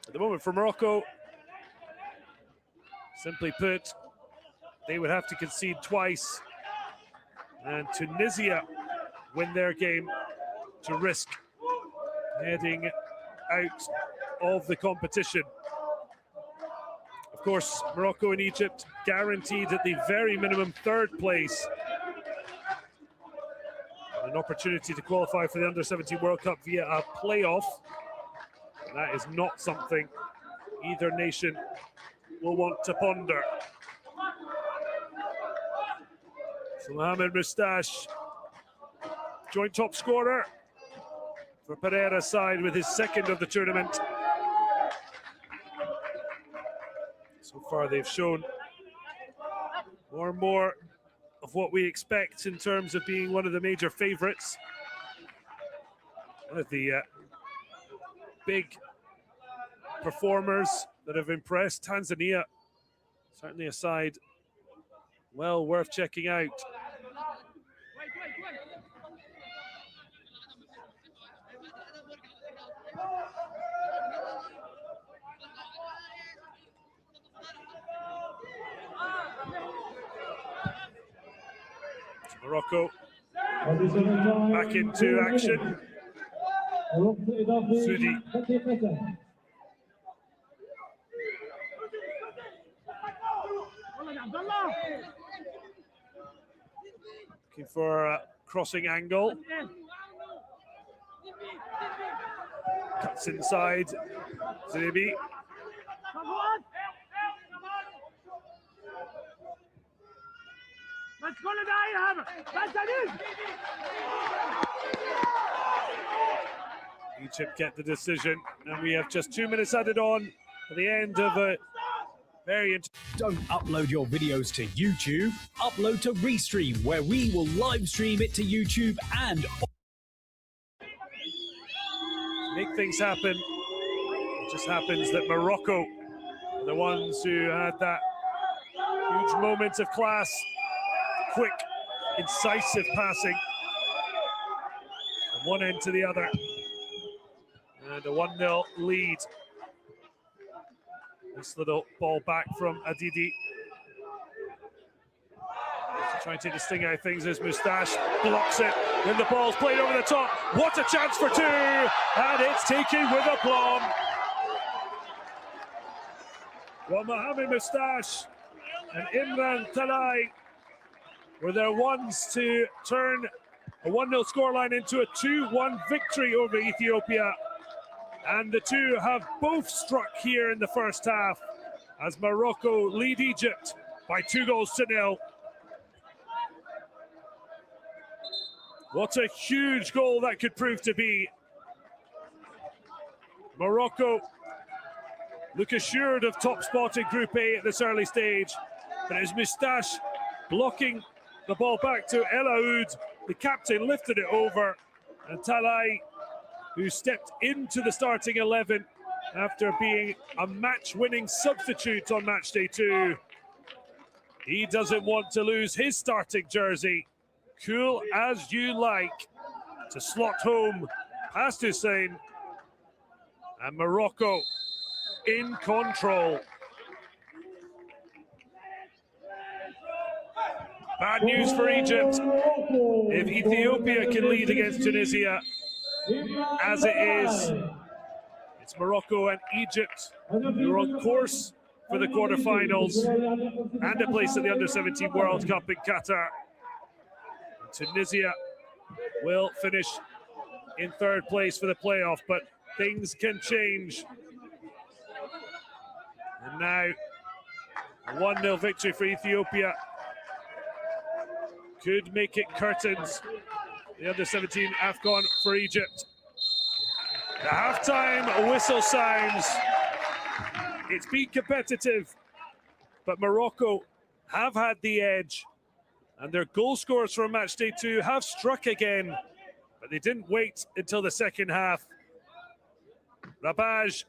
Speaker 1: At the moment for Morocco, simply put, they would have to concede twice, and Tunisia win their game to risk heading out of the competition. Of course, Morocco and Egypt guaranteed at the very minimum 3rd place. An opportunity to qualify for the Under-17 World Cup via a playoff. That is not something either nation will want to ponder. So Mohamed Moustache, joint top scorer for Pereira's side with his 2nd of the tournament. So far they've shown more and more of what we expect in terms of being one of the major favourites. One of the big performers that have impressed. Tanzania, certainly a side well worth checking out. Morocco back into action. Sudi. Looking for a crossing angle. Cuts inside. Zebi. Egypt get the decision, and we have just 2 minutes added on at the end of a very interesting.
Speaker 5: Don't upload your videos to YouTube, upload to Restream, where we will live stream it to YouTube and
Speaker 1: make things happen. It just happens that Morocco are the ones who had that huge moment of class, quick, incisive passing from one end to the other, and a 1-0 lead. This little ball back from Adidi. Trying to take the sting out of things as Moustache blocks it. Then the ball's played over the top. What a chance for 2! And it's taken with aplomb. Well, Mohamed Moustache and Imran Talai were their ones to turn a 1-0 scoreline into a 2-1 victory over Ethiopia. And the two have both struck here in the first half as Morocco lead Egypt by 2-0. What a huge goal that could prove to be. Morocco look assured of top spot in Group A at this early stage. But it was Moustache blocking the ball back to El Aoud. The captain lifted it over, and Talai, who stepped into the starting 11 after being a match-winning substitute on match day 2. He doesn't want to lose his starting jersey. Cool as you like to slot home past Hussein. And Morocco in control. Bad news for Egypt. If Ethiopia can lead against Tunisia, as it is, it's Morocco and Egypt who are on course for the quarterfinals and a place at the Under-17 World Cup in Qatar. Tunisia will finish in 3rd place for the playoff, but things can change. And now, a 1-0 victory for Ethiopia could make it curtains. The Under-17 AFCON for Egypt. The halftime whistle sounds. It's been competitive, but Morocco have had the edge, and their goal scorers from match day 2 have struck again, but they didn't wait until the second half. Rabaj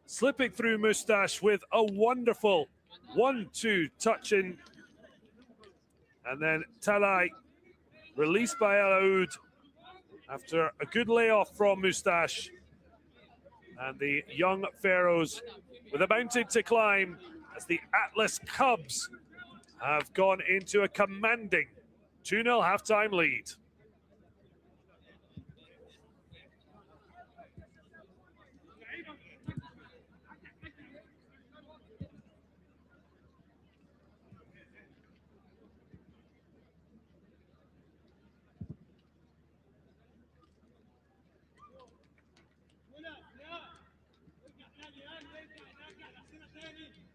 Speaker 1: slipping through Moustache with a wonderful 1-2 touch in, and then Talai released by El Aoud after a good layoff from Moustache. And the young Pharaohs with a mountain to climb as the Atlas Cubs have gone into a commanding 2-0 halftime lead.
Speaker 4: Bien.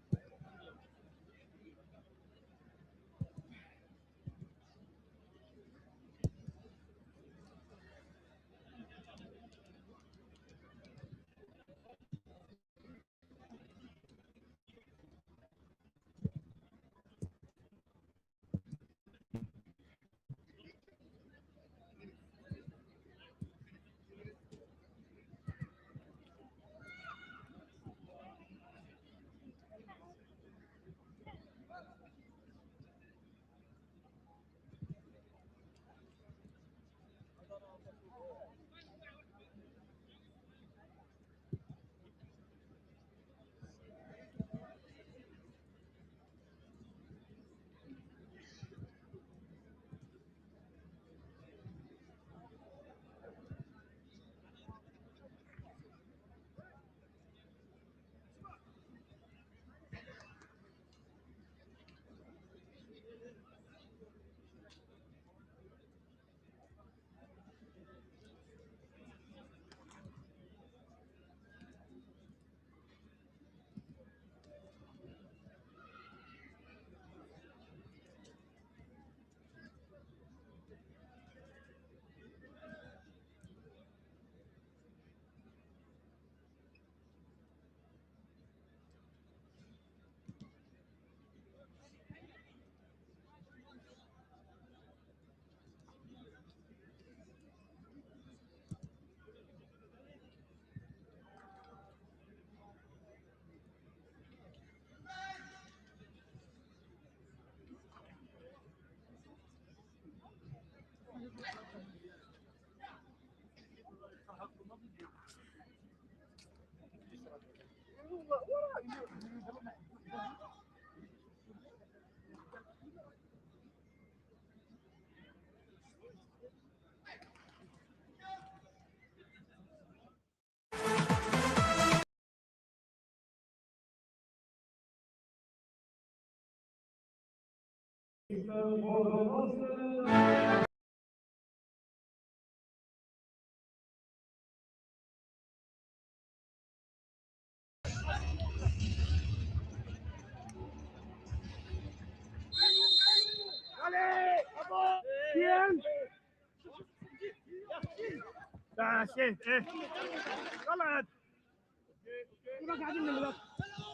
Speaker 4: يلا يلا.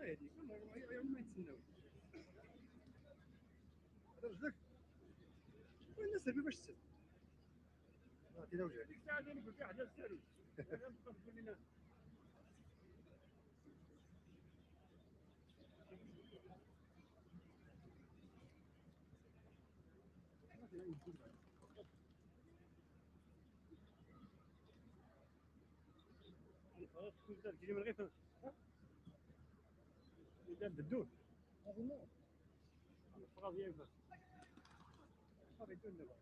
Speaker 3: ما يتسناو هذا رجلك وين السبب باش تسد عطينا وجهك ديك الساعه اللي قلت فيها حاجه السالو انا تقول لنا خلاص كنت كيجي من غير إذا بدون الفراغ ينفع صافي بدون دابا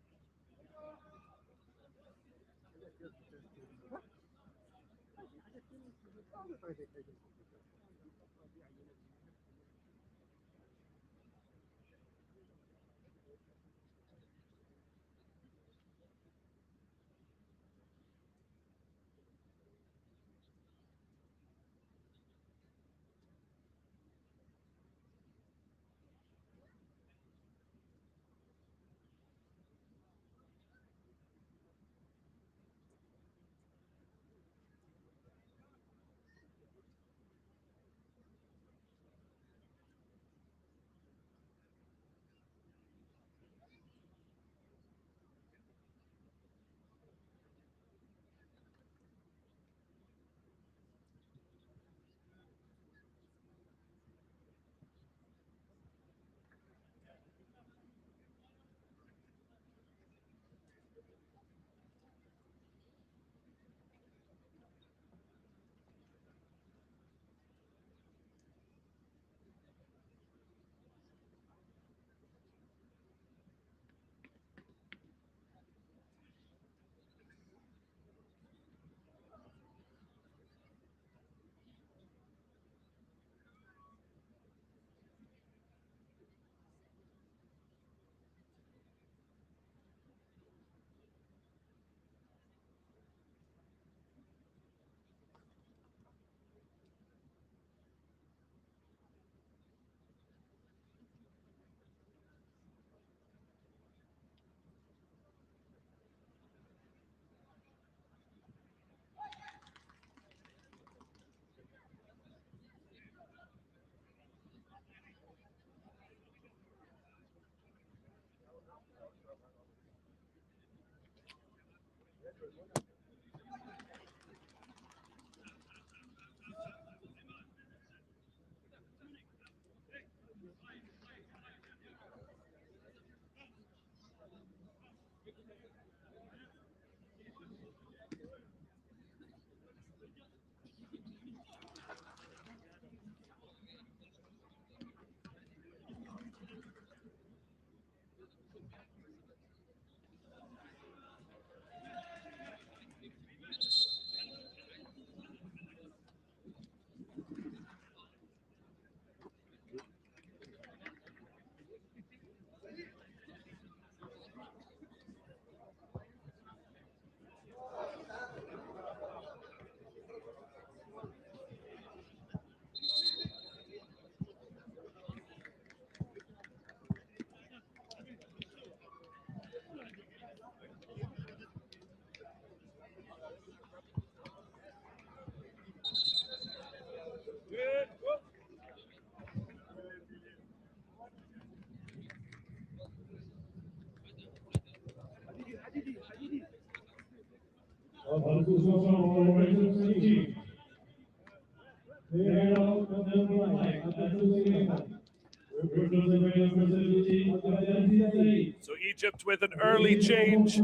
Speaker 1: So Egypt with an early change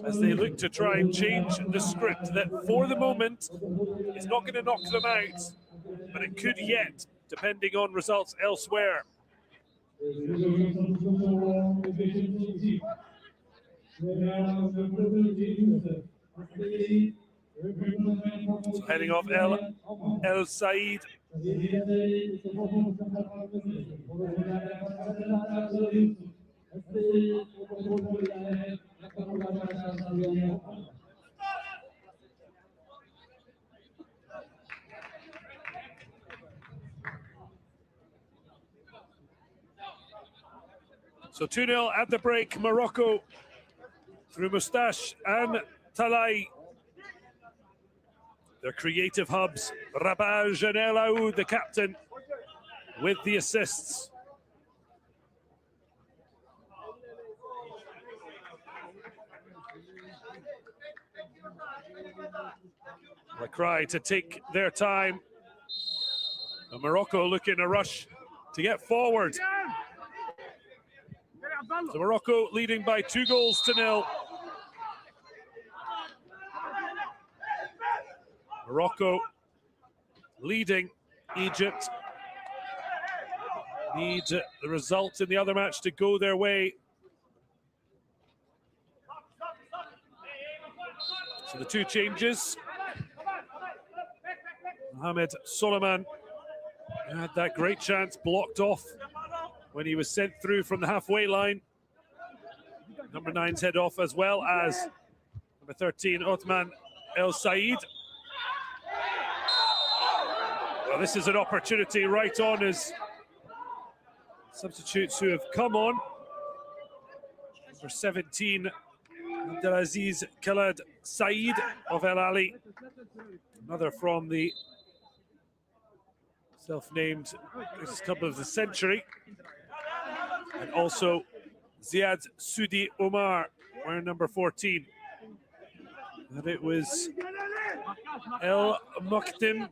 Speaker 1: as they look to try and change the script that for the moment is not going to knock them out, but it could yet, depending on results elsewhere. So heading off El Said. So 2-0 at the break, Morocco through Moustache and Talai. Their creative hubs, Rabaj and El Aoud, the captain, with the assists. Lacry to take their time. And Morocco looking to rush to get forward. So Morocco leading by 2-0. Morocco leading Egypt. Need the result in the other match to go their way. So the two changes. Mohamed Soliman had that great chance blocked off when he was sent through from the halfway line. Number 9's head off, as well as number 13, Othman El Said. Well, this is an opportunity right on as substitutes who have come on. Number 17, Abdelaziz Khaled Said of El Ali. Another from the self-named club of the century. And also Ziad Sudi Omar, wearing number 14. And it was El Mokhtim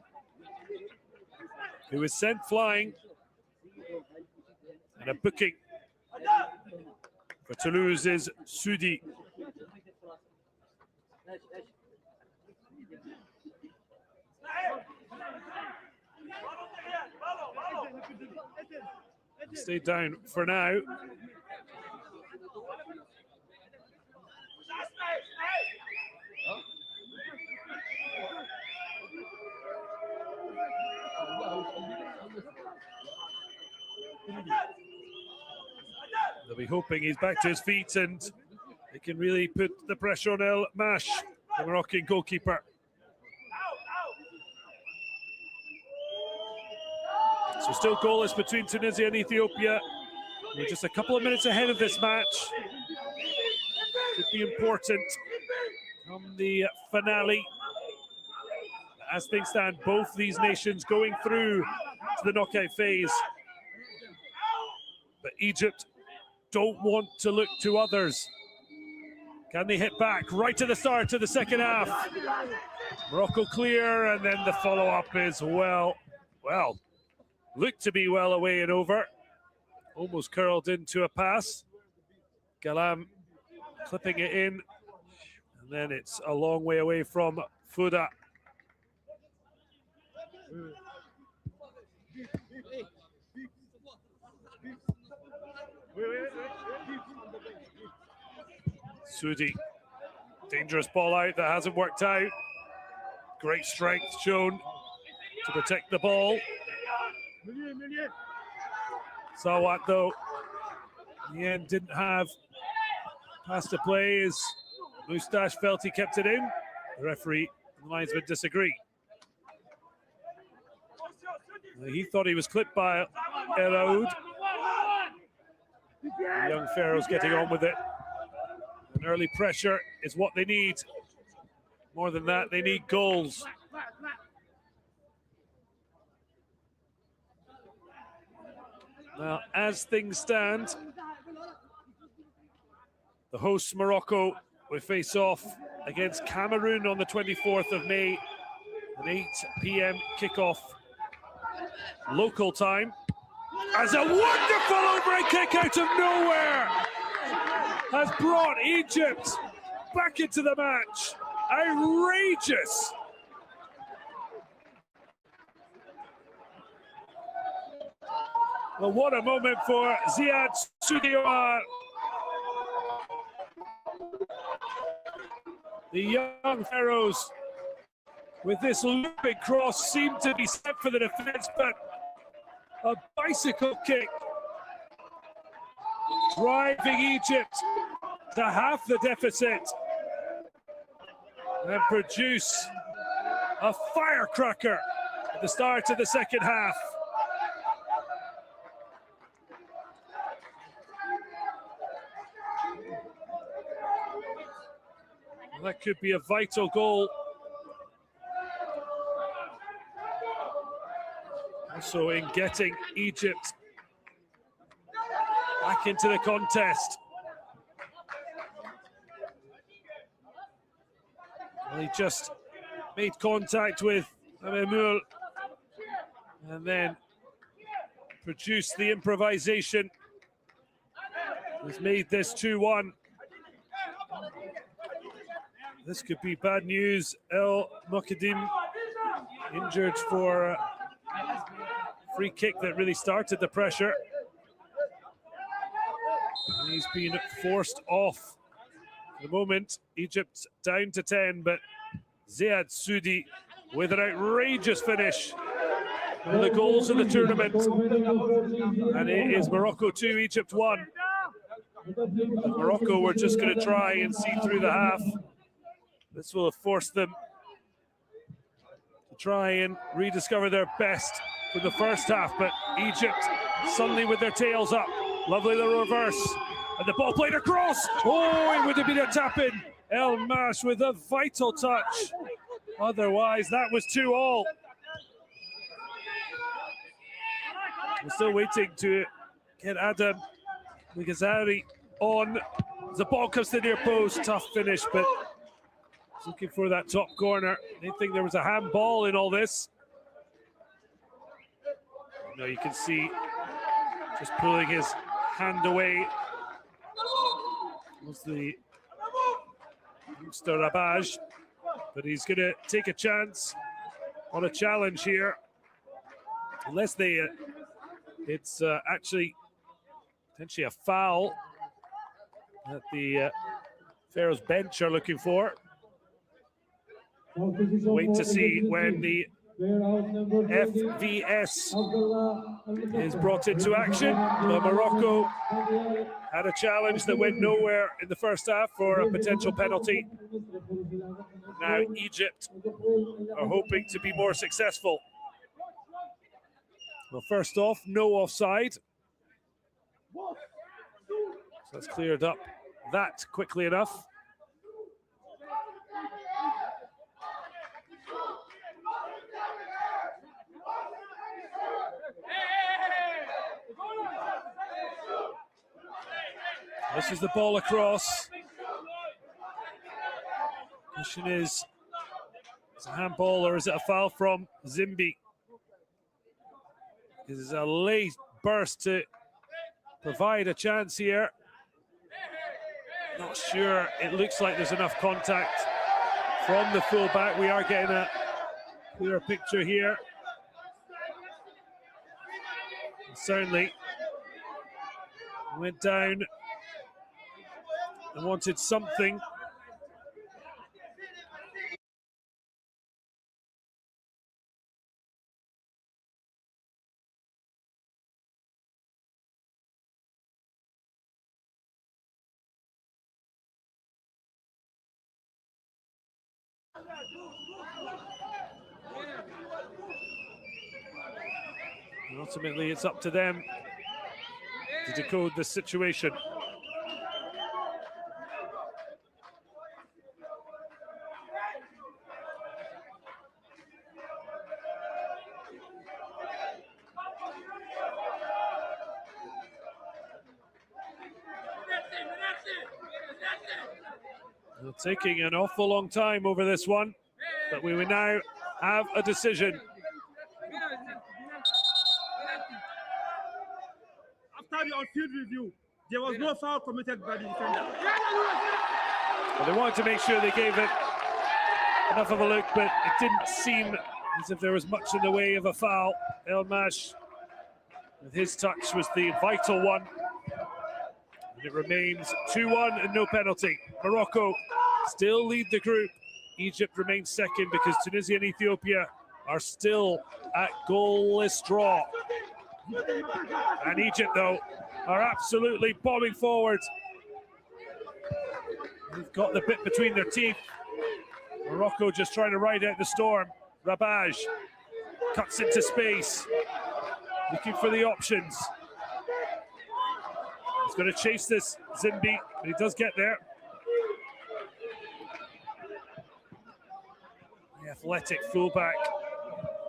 Speaker 1: who was sent flying, and a booking for Toulouse's Sudi. Stay down for now. They'll be hoping he's back to his feet and they can really put the pressure on El Mash, the Moroccan goalkeeper. So still goalless between Tunisia and Ethiopia. We're just a couple of minutes ahead of this match. Could be important come the finale. As things stand, both these nations going through to the knockout phase. But Egypt don't want to look to others. Can they hit back right to the start of the second half? Morocco clear, and then the follow-up is well, looked to be well away and over. Almost curled into a pass. Galam clipping it in, and then it's a long way away from Fouda. Sudi, dangerous ball out that hasn't worked out. Great strength shown to protect the ball. Sawat, though, in the end didn't have pass to play as Moustache felt he kept it in. The referee and the linesman disagree. He thought he was clipped by El Aoud. The young Pharaohs getting on with it. And early pressure is what they need. More than that, they need goals. Now, as things stand, the hosts Morocco will face off against Cameroon on the 24th of May, an 8 p.m. kickoff local time. As a wonderful overhead kick out of nowhere. has brought Egypt back into the match. Outrageous. Well, what a moment for Ziad Soudiomar. The young Pharaohs, with this looping cross, seemed to be set for the defense, but a bicycle kick driving Egypt to half the deficit and produce a firecracker at the start of the second half. Well, that could be a vital goal. Also in getting Egypt back into the contest. Well, he just made contact with Amemul and then produced the improvisation. Has made this 2-1. This could be bad news. El Mokadim injured for a free kick that really started the pressure. And he's been forced off. At the moment, Egypt down to 10, but Ziad Soudi with an outrageous finish. One of the goals of the tournament. And it is Morocco 2, Egypt 1. Morocco were just going to try and see through the half. This will have forced them to try and rediscover their best for the first half, but Egypt suddenly with their tails up. Lovely little reverse, and the ball played across. Oh, it would have been a tap-in. El Mash with a vital touch. Otherwise, that was 2-all. We're still waiting to get Adam Migazari on. The ball comes to the near post. Tough finish, but looking for that top corner. I didn't think there was a handball in all this. No, you can see just pulling his hand away was the youngster Rabaj, but he's going to take a chance on a challenge here. Unless they, it's actually potentially a foul that the Pharaohs bench are looking for. Wait to see when the FVS is brought into action. But Morocco had a challenge that went nowhere in the first half for a potential penalty. Now Egypt are hoping to be more successful. Well, first off, no offside. So that's cleared up that quickly enough. This is the ball across. Question is it a handball or is it a foul from Zimbi? This is a late burst to provide a chance here. Not sure. It looks like there's enough contact from the fullback. We are getting a clearer picture here. Certainly went down and wanted something. And ultimately, it's up to them to decode the situation. They're taking an awful long time over this one, but we will now have a decision.
Speaker 4: After the on-field review, There was no foul committed by the defender.
Speaker 1: Well, they wanted to make sure they gave it enough of a look, but it didn't seem as if there was much in the way of a foul. El Mash, with his touch, was the vital one. And it remains 2-1 and no penalty. Morocco still lead the group. Egypt remains second because Tunisia and Ethiopia are still at goalless draw. And Egypt, though, are absolutely bombing forward. They've got the bit between their teeth. Morocco just trying to ride out the storm. Rabaj cuts into space, looking for the options. He's going to chase this, Zimbi, but he does get there. The athletic fullback,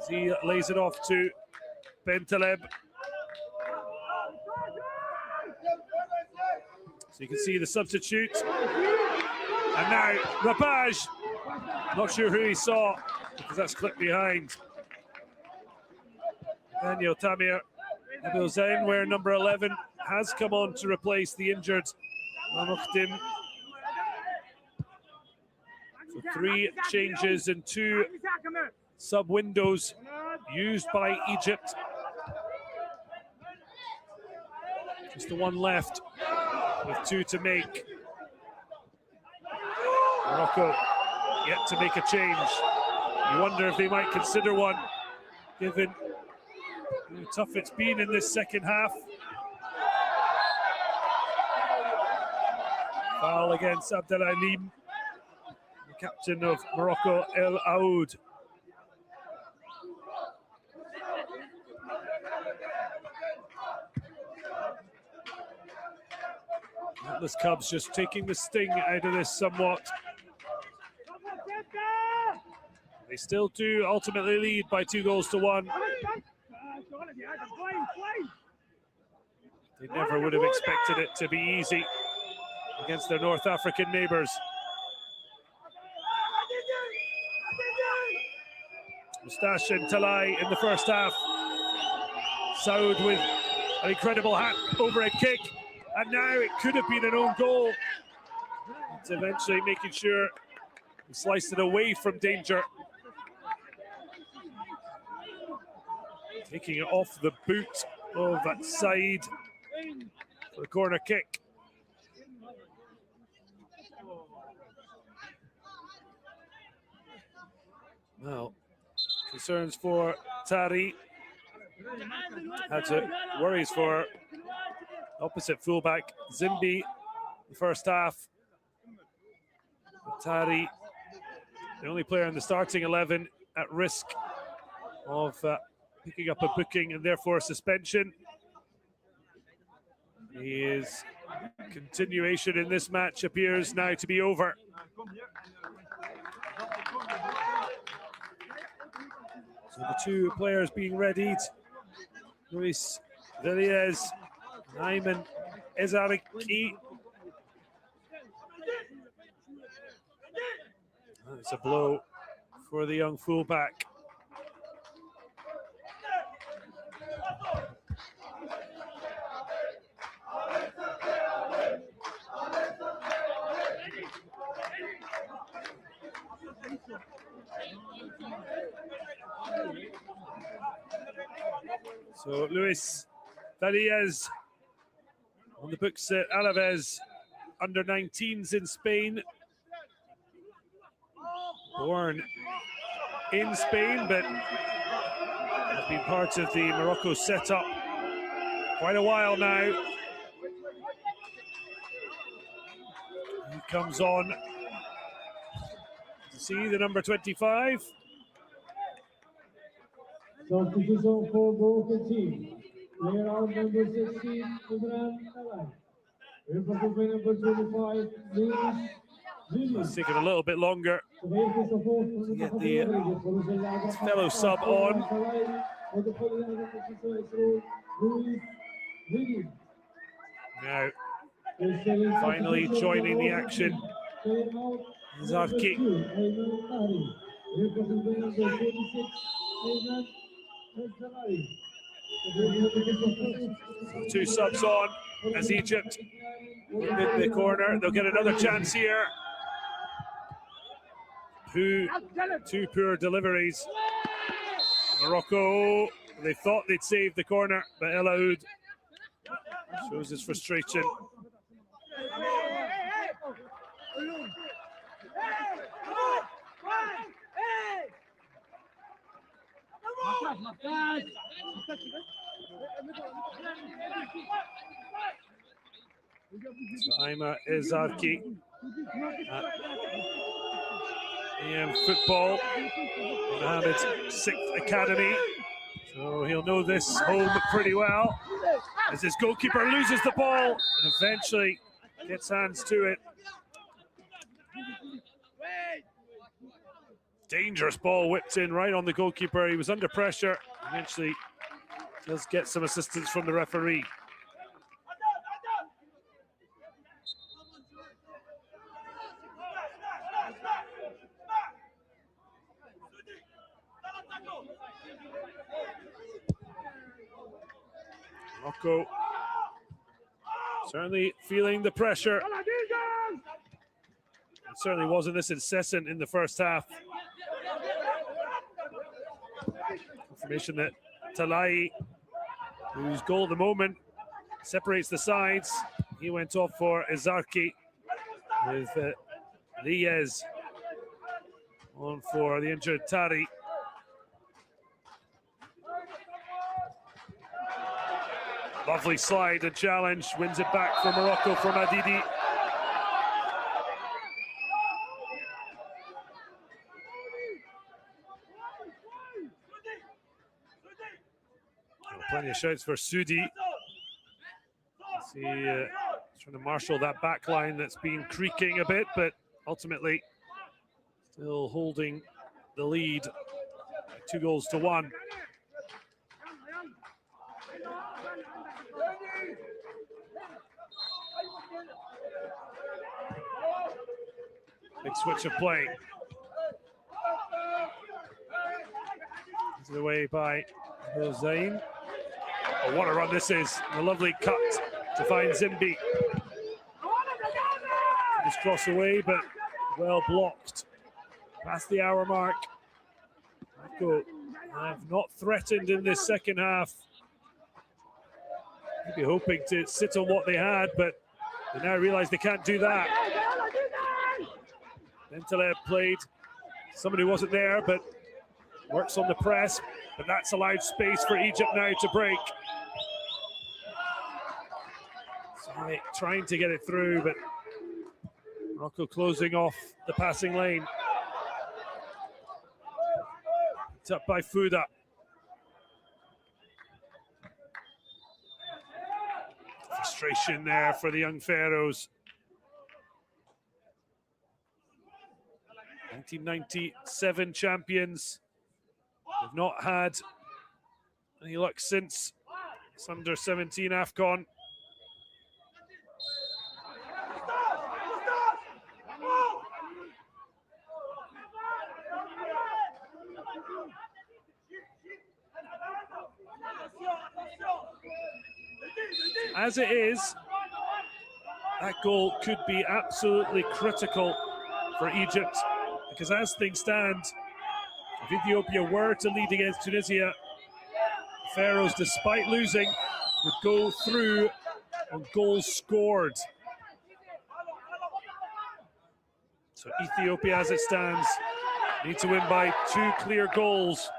Speaker 1: as he lays it off to Bentaleb. So you can see the substitute. And now Rabaj, not sure who he saw, because that's clipped behind. Daniel Tamir Abel Zain, where number 11 has come on to replace the injured Mamoukhdim. So 3 changes and 2 sub windows used by Egypt. Just the one left with 2 to make. Morocco yet to make a change. You wonder if they might consider one, given how tough it's been in this second half. Foul against Abdallah Alim, the captain of Morocco, El Aoud. Atlas Cubs just taking the sting out of this somewhat. They still do ultimately lead by 2-1. They never would have expected it to be easy against their North African neighbours. Moustache and Talai in the first half. Saud with an incredible overhead kick. And now it could have been an own goal. It's eventually making sure he sliced it away from danger. Taking it off the boot of Said for the corner kick. Well, concerns for Tari. Had to worries for opposite fullback Zimbi the first half. Tari, the only player in the starting 11 at risk of picking up a booking and therefore suspension. His continuation in this match appears now to be over. So the 2 players being readied, Luis Villiers, Ayman Ezariki. That's a blow for the young fullback. So Luis Villiers on the books at Alaves, under 19s in Spain. Born in Spain, but has been part of the Morocco setup quite a while now. He comes on to see the number 25.
Speaker 2: Substitution for both teams. Player out number 16, Imran Talai. Representing number 25, Luis.
Speaker 1: It's taken a little bit longer to get the fellow sub on. Now, finally joining the action, Zarki. Two subs on as Egypt in the corner. They'll get another chance here. Two poor deliveries. Morocco, they thought they'd save the corner, but El Aoud shows his frustration. So Aima Ezarki at EM Football, Mohammed's 6th academy. So he'll know this home pretty well. As his goalkeeper loses the ball and eventually gets hands to it. Dangerous ball whipped in right on the goalkeeper. He was under pressure. Eventually does get some assistance from the referee. Morocco certainly feeling the pressure. It certainly wasn't this incessant in the first half. Confirmation that Talai, whose goal at the moment separates the sides, he went off for Ezarki with Liez on for the injured Tari. Lovely slide and challenge, wins it back for Morocco from Adidi. Plenty of shouts for Sudi. See, trying to marshal that back line that's been creaking a bit, but ultimately still holding the lead, 2-1. Big switch of play. Into the way by Hossein. Oh, what a run this is. A lovely cut to find Zimbi. Just cross away, but well blocked. Past the hour mark. Morocco have not threatened in this second half. Maybe hoping to sit on what they had, but they now realize they can't do that. Bentaleb played somebody who wasn't there, but works on the press, but that's allowed space for Egypt now to break. So trying to get it through, but Morocco closing off the passing lane. Picked up by Fouda. Frustration there for the young Pharaohs. 1997 champions. They've not had any luck since it's under 17 AFCON. As it is, that goal could be absolutely critical for Egypt, because as things stand, if Ethiopia were to lead against Tunisia, the Pharaohs, despite losing, would go through on goals scored. So Ethiopia, as it stands, need to win by 2 clear goals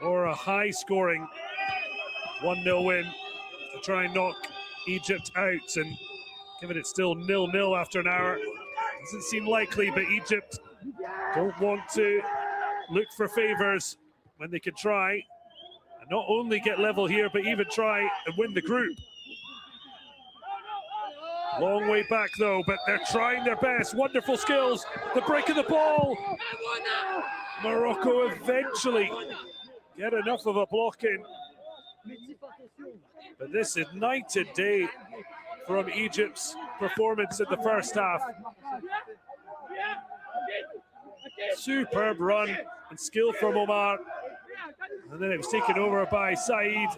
Speaker 1: or a high-scoring 1-0 win to try and knock Egypt out. And given it's still 0-0 after an hour, doesn't seem likely, but Egypt don't want to look for favours when they can try and not only get level here, but even try and win the group. Long way back though, but they're trying their best. Wonderful skills, the break of the ball. Morocco eventually get enough of a block in. But this ignited day from Egypt's performance in the first half. Superb run and skill from Omar. And then it was taken over by Saeed.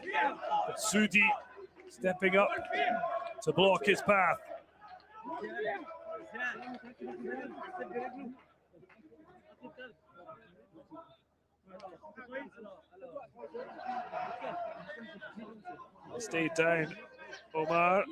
Speaker 1: But Sudi stepping up to block his path. Stayed down, Omar.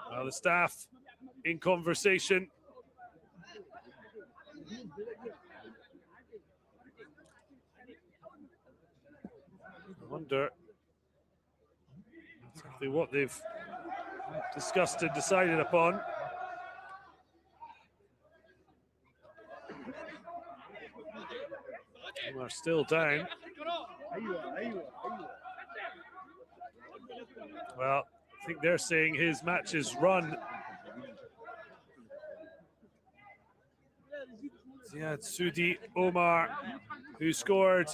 Speaker 1: Well, the staff in conversation. I wonder exactly what they've discussed and decided upon. We're still down. Well, I think they're saying his match is run. Ziad Sudi Omar, who scored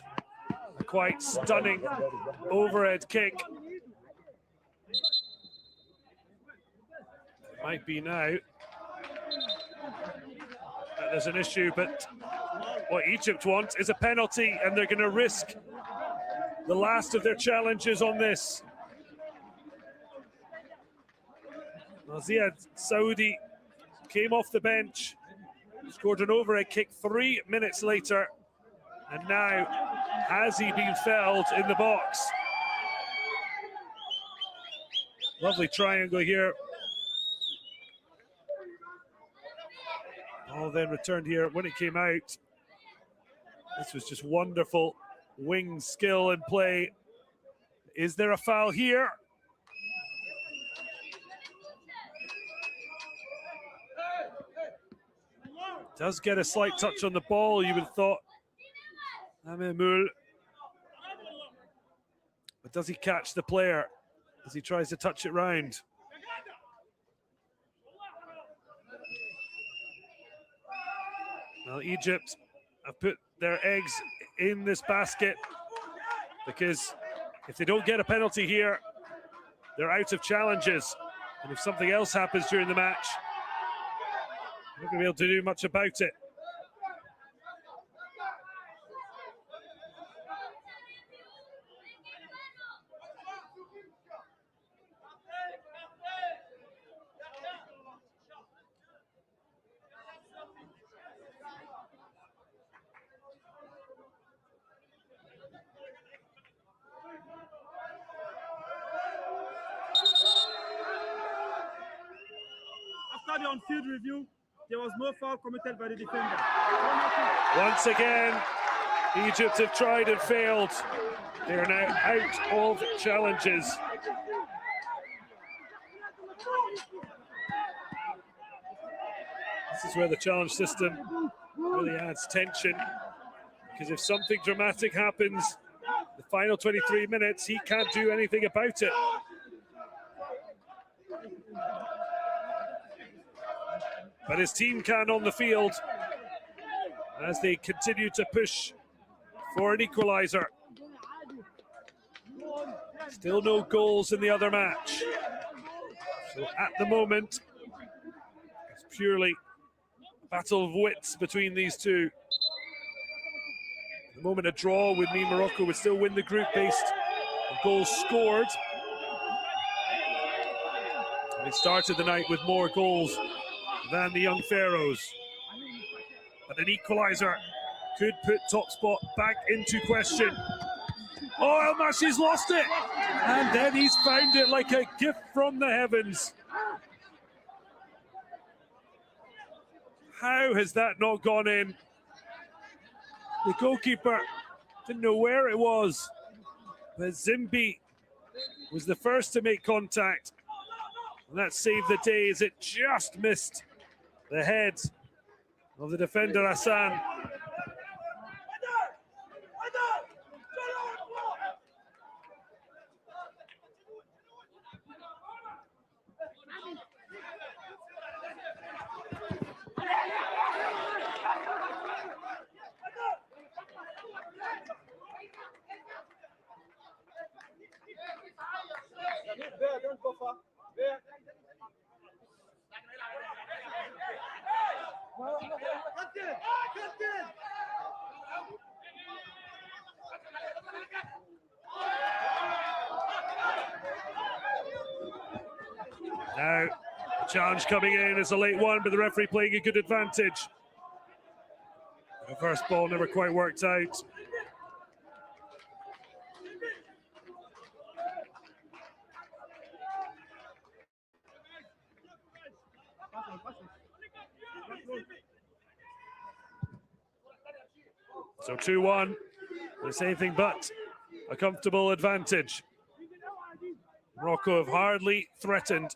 Speaker 1: a quite stunning overhead kick. Might be now. There's an issue, but what Egypt wants is a penalty, and they're going to risk the last of their challenges on this. Ziad Saudi came off the bench, scored an overhead kick 3 minutes later, and now has he been felled in the box? Lovely triangle here. All then returned here when it came out. This was just wonderful wing skill and play. Is there a foul here? Does get a slight touch on the ball, you would have thought. Amemul. But does he catch the player as he tries to touch it round? Well, Egypt have put their eggs in this basket because if they don't get a penalty here, they're out of challenges. And if something else happens during the match, they're not going to be able to do much about it.
Speaker 4: After the on-field review, there was no foul committed by the defender.
Speaker 1: Once again, Egypt have tried and failed. They are now out of challenges. This is where the challenge system really adds tension, because if something dramatic happens, the final 23 minutes, he can't do anything about it. But his team can on the field as they continue to push for an equaliser. Still no goals in the other match. So at the moment, it's purely a battle of wits between these two. At the moment, a draw would mean Morocco would still win the group based on goals scored. And they started the night with more goals than the young Pharaohs. But an equaliser could put top spot back into question. Oh, El Mashi's lost it! And then he's found it like a gift from the heavens. How has that not gone in? The goalkeeper didn't know where it was. But Zimbi was the first to make contact. And that saved the day as it just missed the head of the defender Hassan. Now, the challenge coming in is a late one, but the referee playing a good advantage. The first ball never quite worked out. So 2-1. It's anything but a comfortable advantage. Morocco have hardly threatened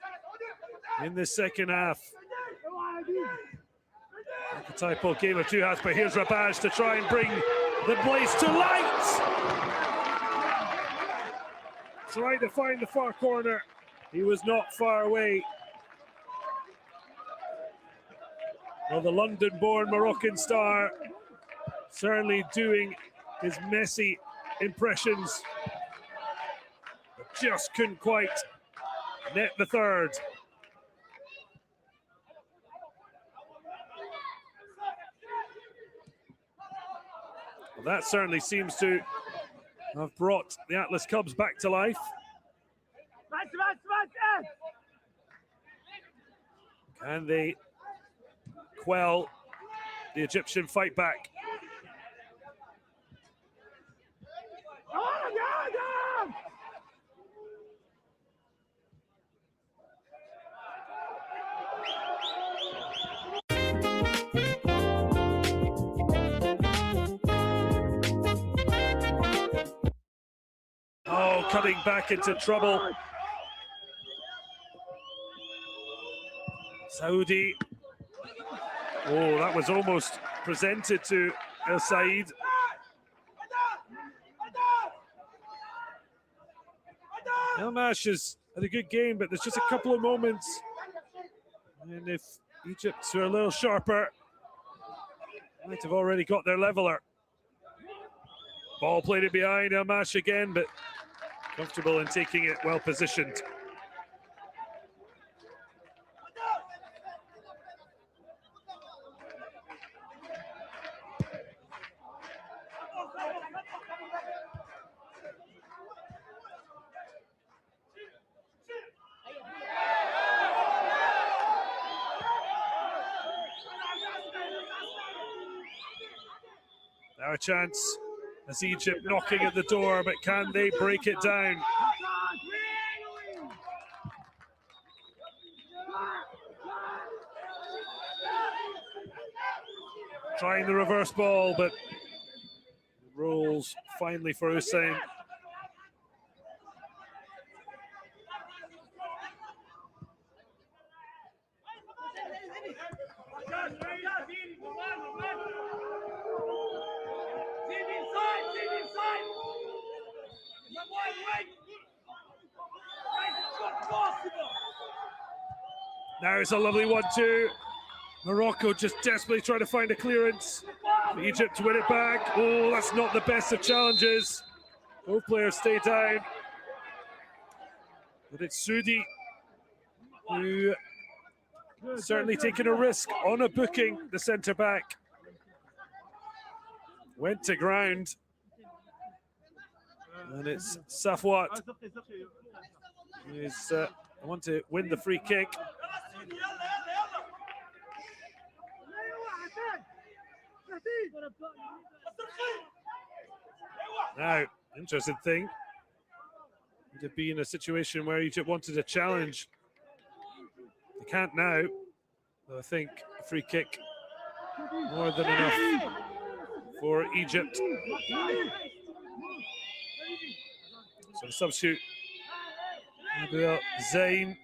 Speaker 1: in the second half. Archetypal game of two halves, but here's Rabaj to try and bring the blaze to light. Trying to find the far corner. He was not far away. Well, the London-born Moroccan star certainly doing his messy impressions, but just couldn't quite net the third. Well, that certainly seems to have brought the Atlas Cubs back to life. Can they quell the Egyptian fight back? Oh, coming back into trouble. Saudi. Oh, that was almost presented to El Said. Elmash has had a good game, but there's just a couple of moments. And if Egypt were a little sharper, might have already got their leveler. Ball played it behind Elmash again, but comfortable in taking it, well positioned. Now a chance as Egypt knocking at the door, but can they break it down? Trying the reverse ball, but rolls finally for Hussein. Now it's a lovely 1-2. Morocco just desperately trying to find a clearance. Egypt to win it back. Oh, that's not the best of challenges. Both players stay down. But it's Sudi who certainly taking a risk on a booking, the centre back. Went to ground. And it's Safwat who's want to win the free kick. Now, interesting thing, to be in a situation where Egypt wanted a challenge. They can't now. So I think a free kick more than enough for Egypt. So the substitute, Zayn.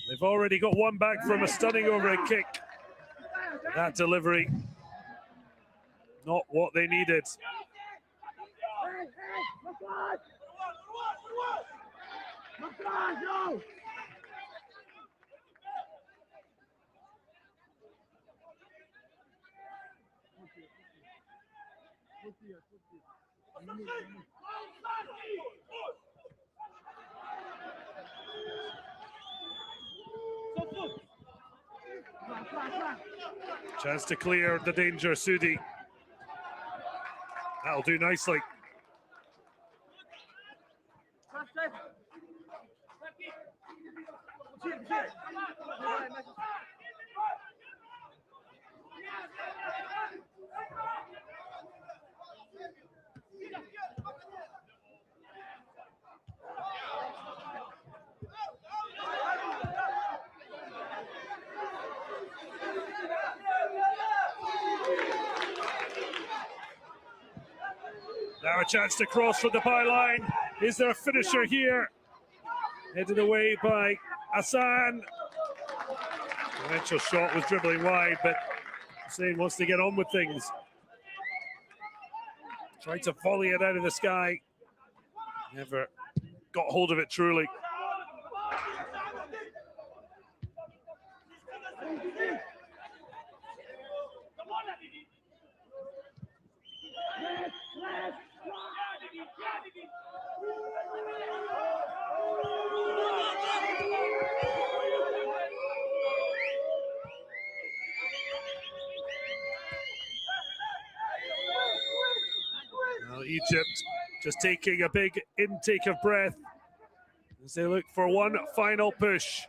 Speaker 1: They've already got one back from a stunning overhead kick. That delivery, not what they needed. Chance to clear the danger, Sudi. That'll do nicely. Now a chance to cross from the byline. Is there a finisher here? Headed away by Hassan. The eventual shot was dribbling wide, but Hussein wants to get on with things. Tried to volley it out of the sky. Never got hold of it truly. Well, Egypt just taking a big intake of breath as they look for one final push.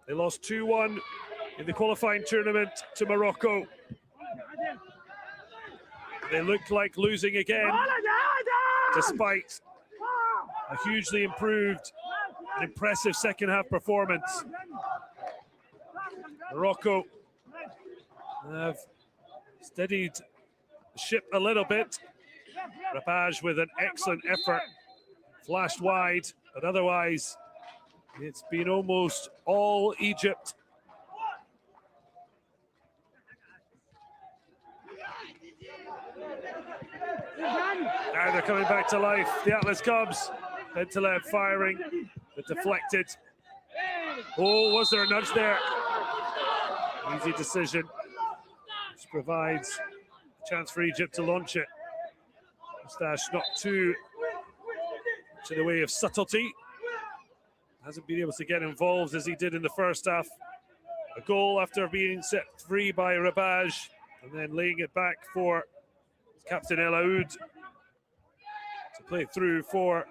Speaker 1: They lost 2-1 in the qualifying tournament to Morocco. They look like losing again, despite a hugely improved and impressive second half performance. Morocco have steadied the ship a little bit. Rabaj with an excellent effort, flashed wide, but otherwise it's been almost all Egypt. Now they're coming back to life. The Atlas Cubs, Bentaleb firing, but deflected. Oh, was there a nudge there? Easy decision, which provides a chance for Egypt to launch it. Mustache not too much in the way of subtlety. Hasn't been able to get involved as he did in the first half. A goal after being set free by Rabaj, and then laying it back for Captain El Aoud to play through for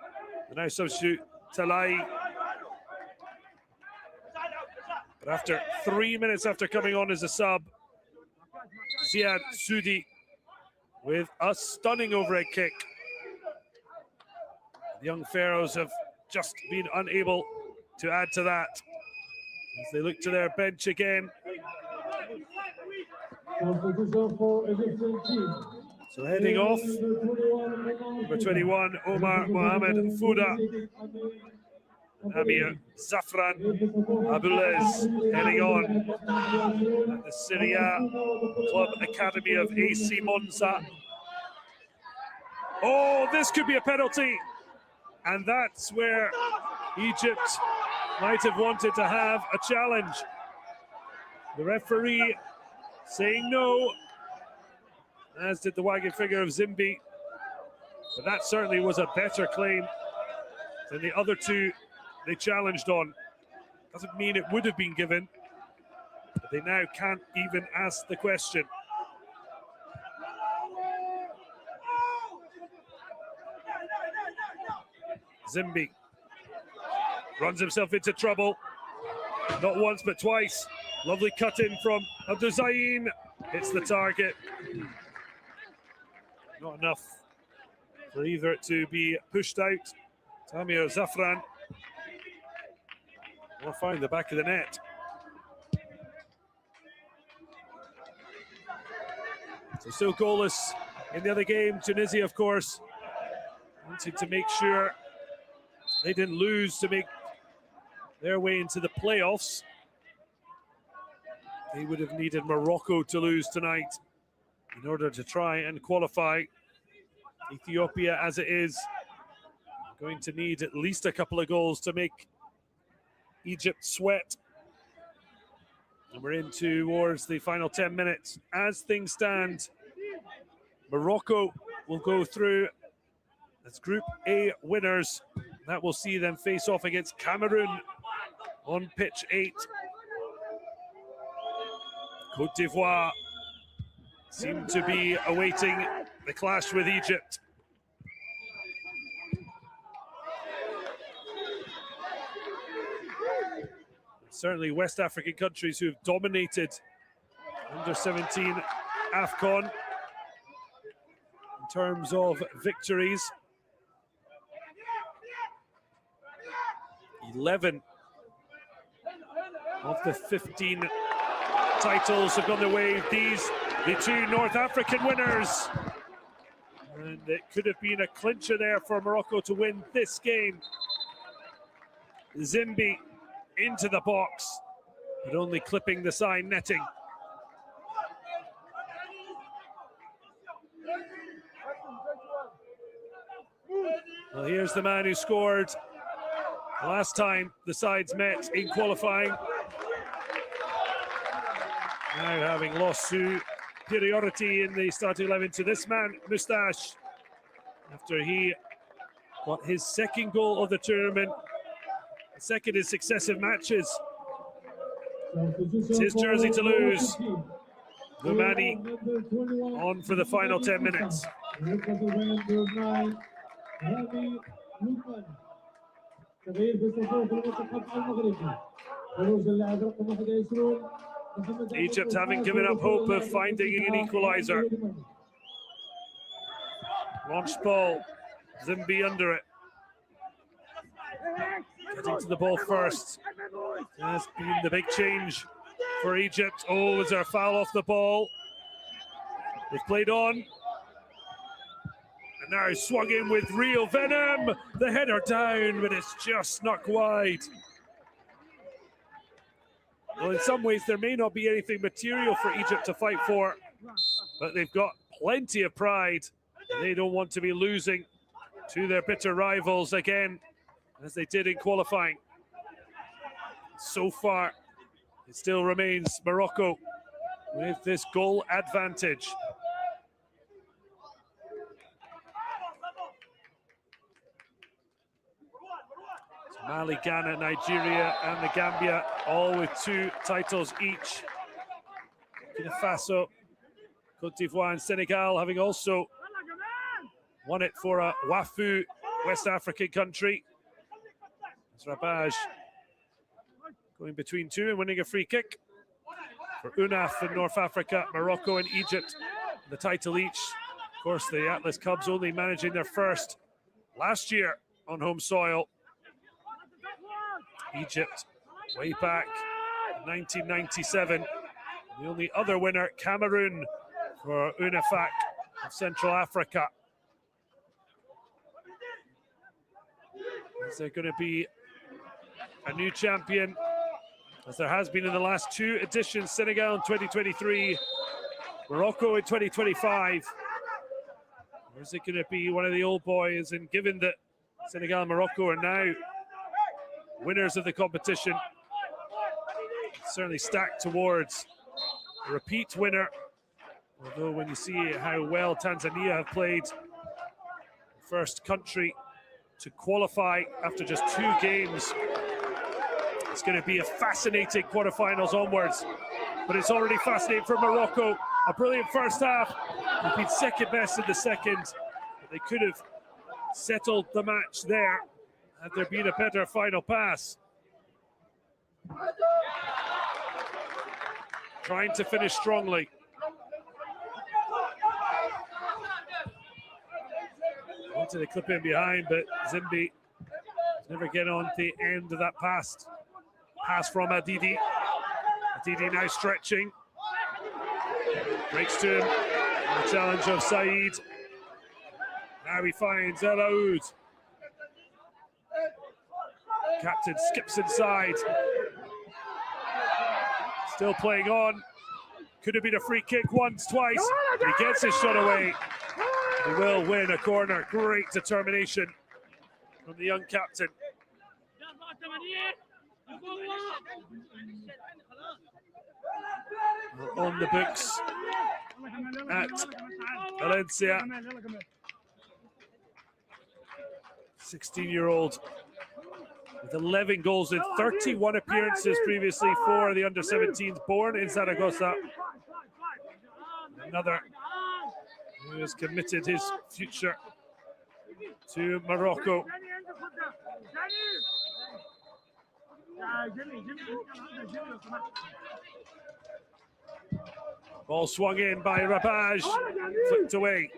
Speaker 1: the now substitute Talai. But after 3 minutes after coming on as a sub, Ziad Sudi with a stunning overhead kick. The young Pharaohs have just been unable to add to that as they look to their bench again. So heading off, number 21, Omar Mohamed Fouda, and Amir Zafran Abulez heading on at the Syria Club Academy of AC Monza. Oh, this could be a penalty, and that's where Egypt might have wanted to have a challenge. The referee saying no, as did the wagging finger of Zimbi. But that certainly was a better claim than the other two they challenged on. Doesn't mean it would have been given, but they now can't even ask the question. Zimbi runs himself into trouble, not once but twice. Lovely cut in from Abdouzayin, hits the target. Not enough for either to be pushed out. Tamir Zafran will find the back of the net. So still goalless in the other game. Tunisia, of course, wanted to make sure they didn't lose to make their way into the playoffs. They would have needed Morocco to lose tonight in order to try and qualify. Ethiopia, as it is, going to need at least a couple of goals to make Egypt sweat. And we're in towards the final 10 minutes. As things stand, Morocco will go through as Group A winners. That will see them face off against Cameroon on pitch 8. Côte d'Ivoire seem to be awaiting the clash with Egypt. Certainly West African countries who have dominated under 17 AFCON in terms of victories. 11 of the 15 titles have gone their way. These, the 2 North African winners. And it could have been a clincher there for Morocco to win this game. Zimbi into the box, but only clipping the side netting. Well, here's the man who scored last time the sides met in qualifying. Now having lost superiority in the starting 11 to this man, Moustache, after he got his second goal of the tournament, second in successive matches. It's his jersey to lose. Lumani on for the final 10 minutes. Egypt haven't given up hope of finding an equalizer. Launch ball, Zimbi under it. Getting to the ball first. Has been the big change for Egypt. Oh, is there a foul off the ball? They've played on. And now swung in with real venom. The header down, but it's just snuck wide. Well, in some ways, there may not be anything material for Egypt to fight for, but they've got plenty of pride. They don't want to be losing to their bitter rivals again, as they did in qualifying. So far, it still remains Morocco with this goal advantage. So Mali, Ghana, Nigeria, and the Gambia, all with 2 titles each. Burkina Faso, Côte d'Ivoire, and Senegal having also won it for a Wafu West African country. Rabaj going between 2 and winning a free kick for UNAF in North Africa, Morocco and Egypt, the title each. Of course, the Atlas Cubs only managing their first last year on home soil. Egypt way back in 1997. The only other winner, Cameroon, for UNIFAC of Central Africa. Is there going to be a new champion, as there has been in the last 2 editions? Senegal in 2023, Morocco in 2025. Or is it going to be one of the old boys? And given that Senegal and Morocco are now winners of the competition, it's certainly stacked towards a repeat winner. Although when you see how well Tanzania have played, the first country to qualify after just 2 games, it's going to be a fascinating quarterfinals onwards. But it's already fascinating for Morocco. A brilliant first half. They've been second best in the second. But they could have settled the match there had there been a better final pass. Trying to finish strongly. Wanted to clip in behind, but Zimbi never get on the end of that pass. Pass from Adidi. Adidi now stretching. Breaks to him. The challenge of Saeed. Now he finds El Aoud. Captain skips inside. Still playing on. Could have been a free kick once, twice. He gets his shot away. He will win a corner. Great determination from the young captain. We're on the books at Valencia. 16-year-old with 11 goals in 31 appearances previously for the under-17s, born in Zaragoza. Another who has committed his future to Morocco. Ball swung in by Rabaj, flicked away.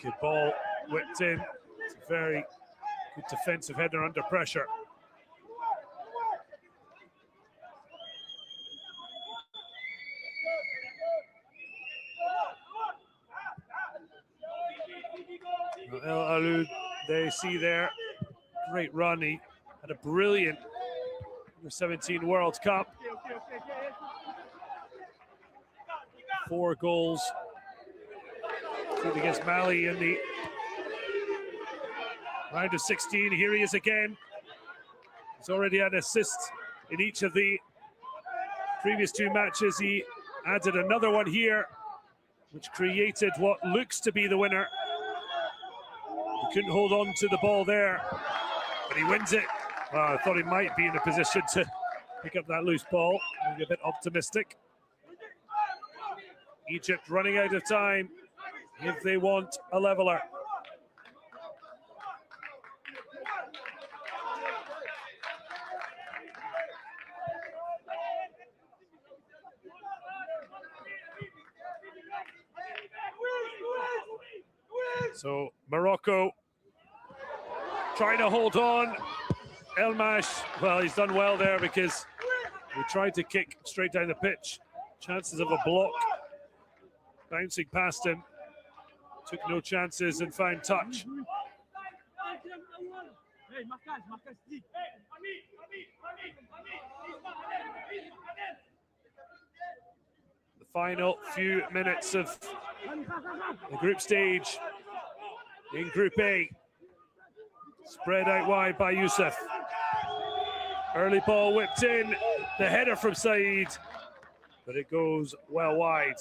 Speaker 1: Good ball whipped in. It's a very good defensive header under pressure. El Alud, they see there, great run. He had a brilliant U17 World Cup. 4 goals against Mali in the round of 16. Here he is again. He's already had assists in each of the previous 2 matches. He added another one here, which created what looks to be the winner. He couldn't hold on to the ball there, but he wins it. Well, I thought he might be in a position to pick up that loose ball. Being a bit optimistic. Egypt running out of time if they want a leveler. So Morocco trying to hold on. Elmash, well, he's done well there because he tried to kick straight down the pitch. Chances of a block. Bouncing past him. Took no chances and found touch. The final few minutes of the group stage in Group A. Spread out wide by Youssef. Early ball whipped in. The header from Saeed, but it goes well wide.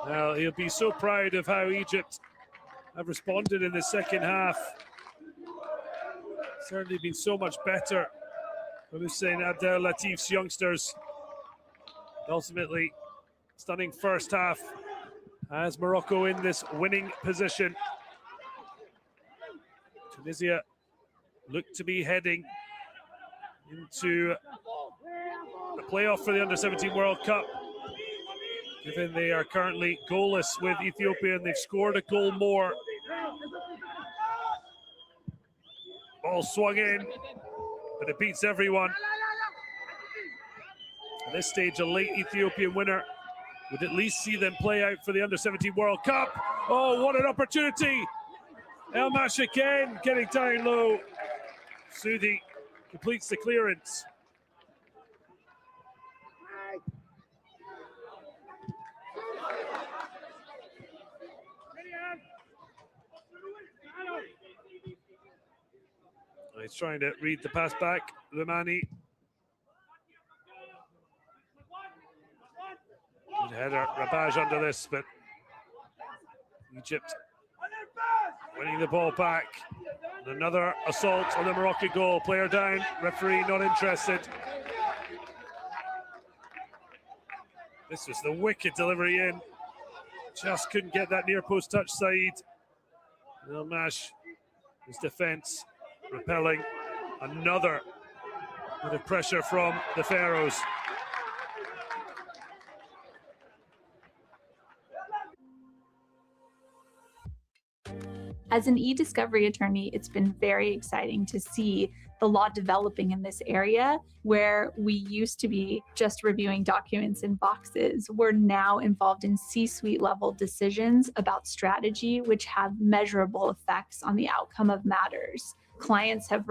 Speaker 1: Now, he'll be so proud of how Egypt have responded in the second half. Certainly been so much better from Hussein Abdel Latif's youngsters. Ultimately, stunning first half as Morocco in this winning position. Tunisia look to be heading into the playoff for the Under-17 World Cup, given they are currently goalless with Ethiopia and they've scored a goal more. Ball swung in, but it beats everyone. At this stage, a late Ethiopian winner would at least see them play out for the Under-17 World Cup. Oh, what an opportunity! Elmash again, getting down low. Sudi completes the clearance. He's trying to read the pass back, Limani. Good header, Rabaj under this, but Egypt winning the ball back. And another assault on the Moroccan goal. Player down, referee not interested. This was the wicked delivery in. Just couldn't get that near post touch, Saeed. Elmash, his defense repelling. Another bit of pressure from the Pharaohs.
Speaker 6: As an e-discovery attorney, it's been very exciting to see the law developing in this area where we used to be just reviewing documents in boxes. We're now involved in C-suite level decisions about strategy, which have measurable effects on the outcome of matters. Clients have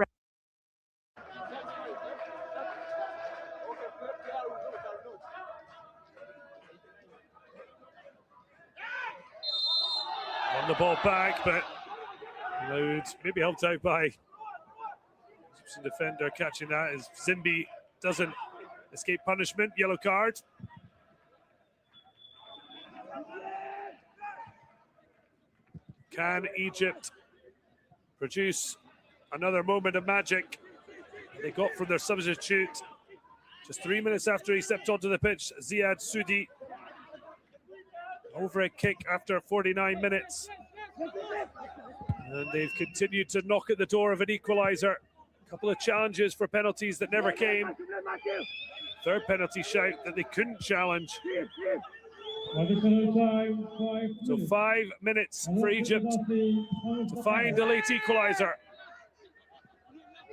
Speaker 1: On the ball back, but maybe helped out by Egyptian defender catching that as Zimbi doesn't escape punishment. Yellow card. Can Egypt produce another moment of magic they got from their substitute? Just 3 minutes after he stepped onto the pitch, Ziad Soudi over a kick after 49 minutes. And they've continued to knock at the door of an equaliser. A couple of challenges for penalties that never came. Third penalty shout that they couldn't challenge. So 5 minutes for Egypt to find a late equaliser.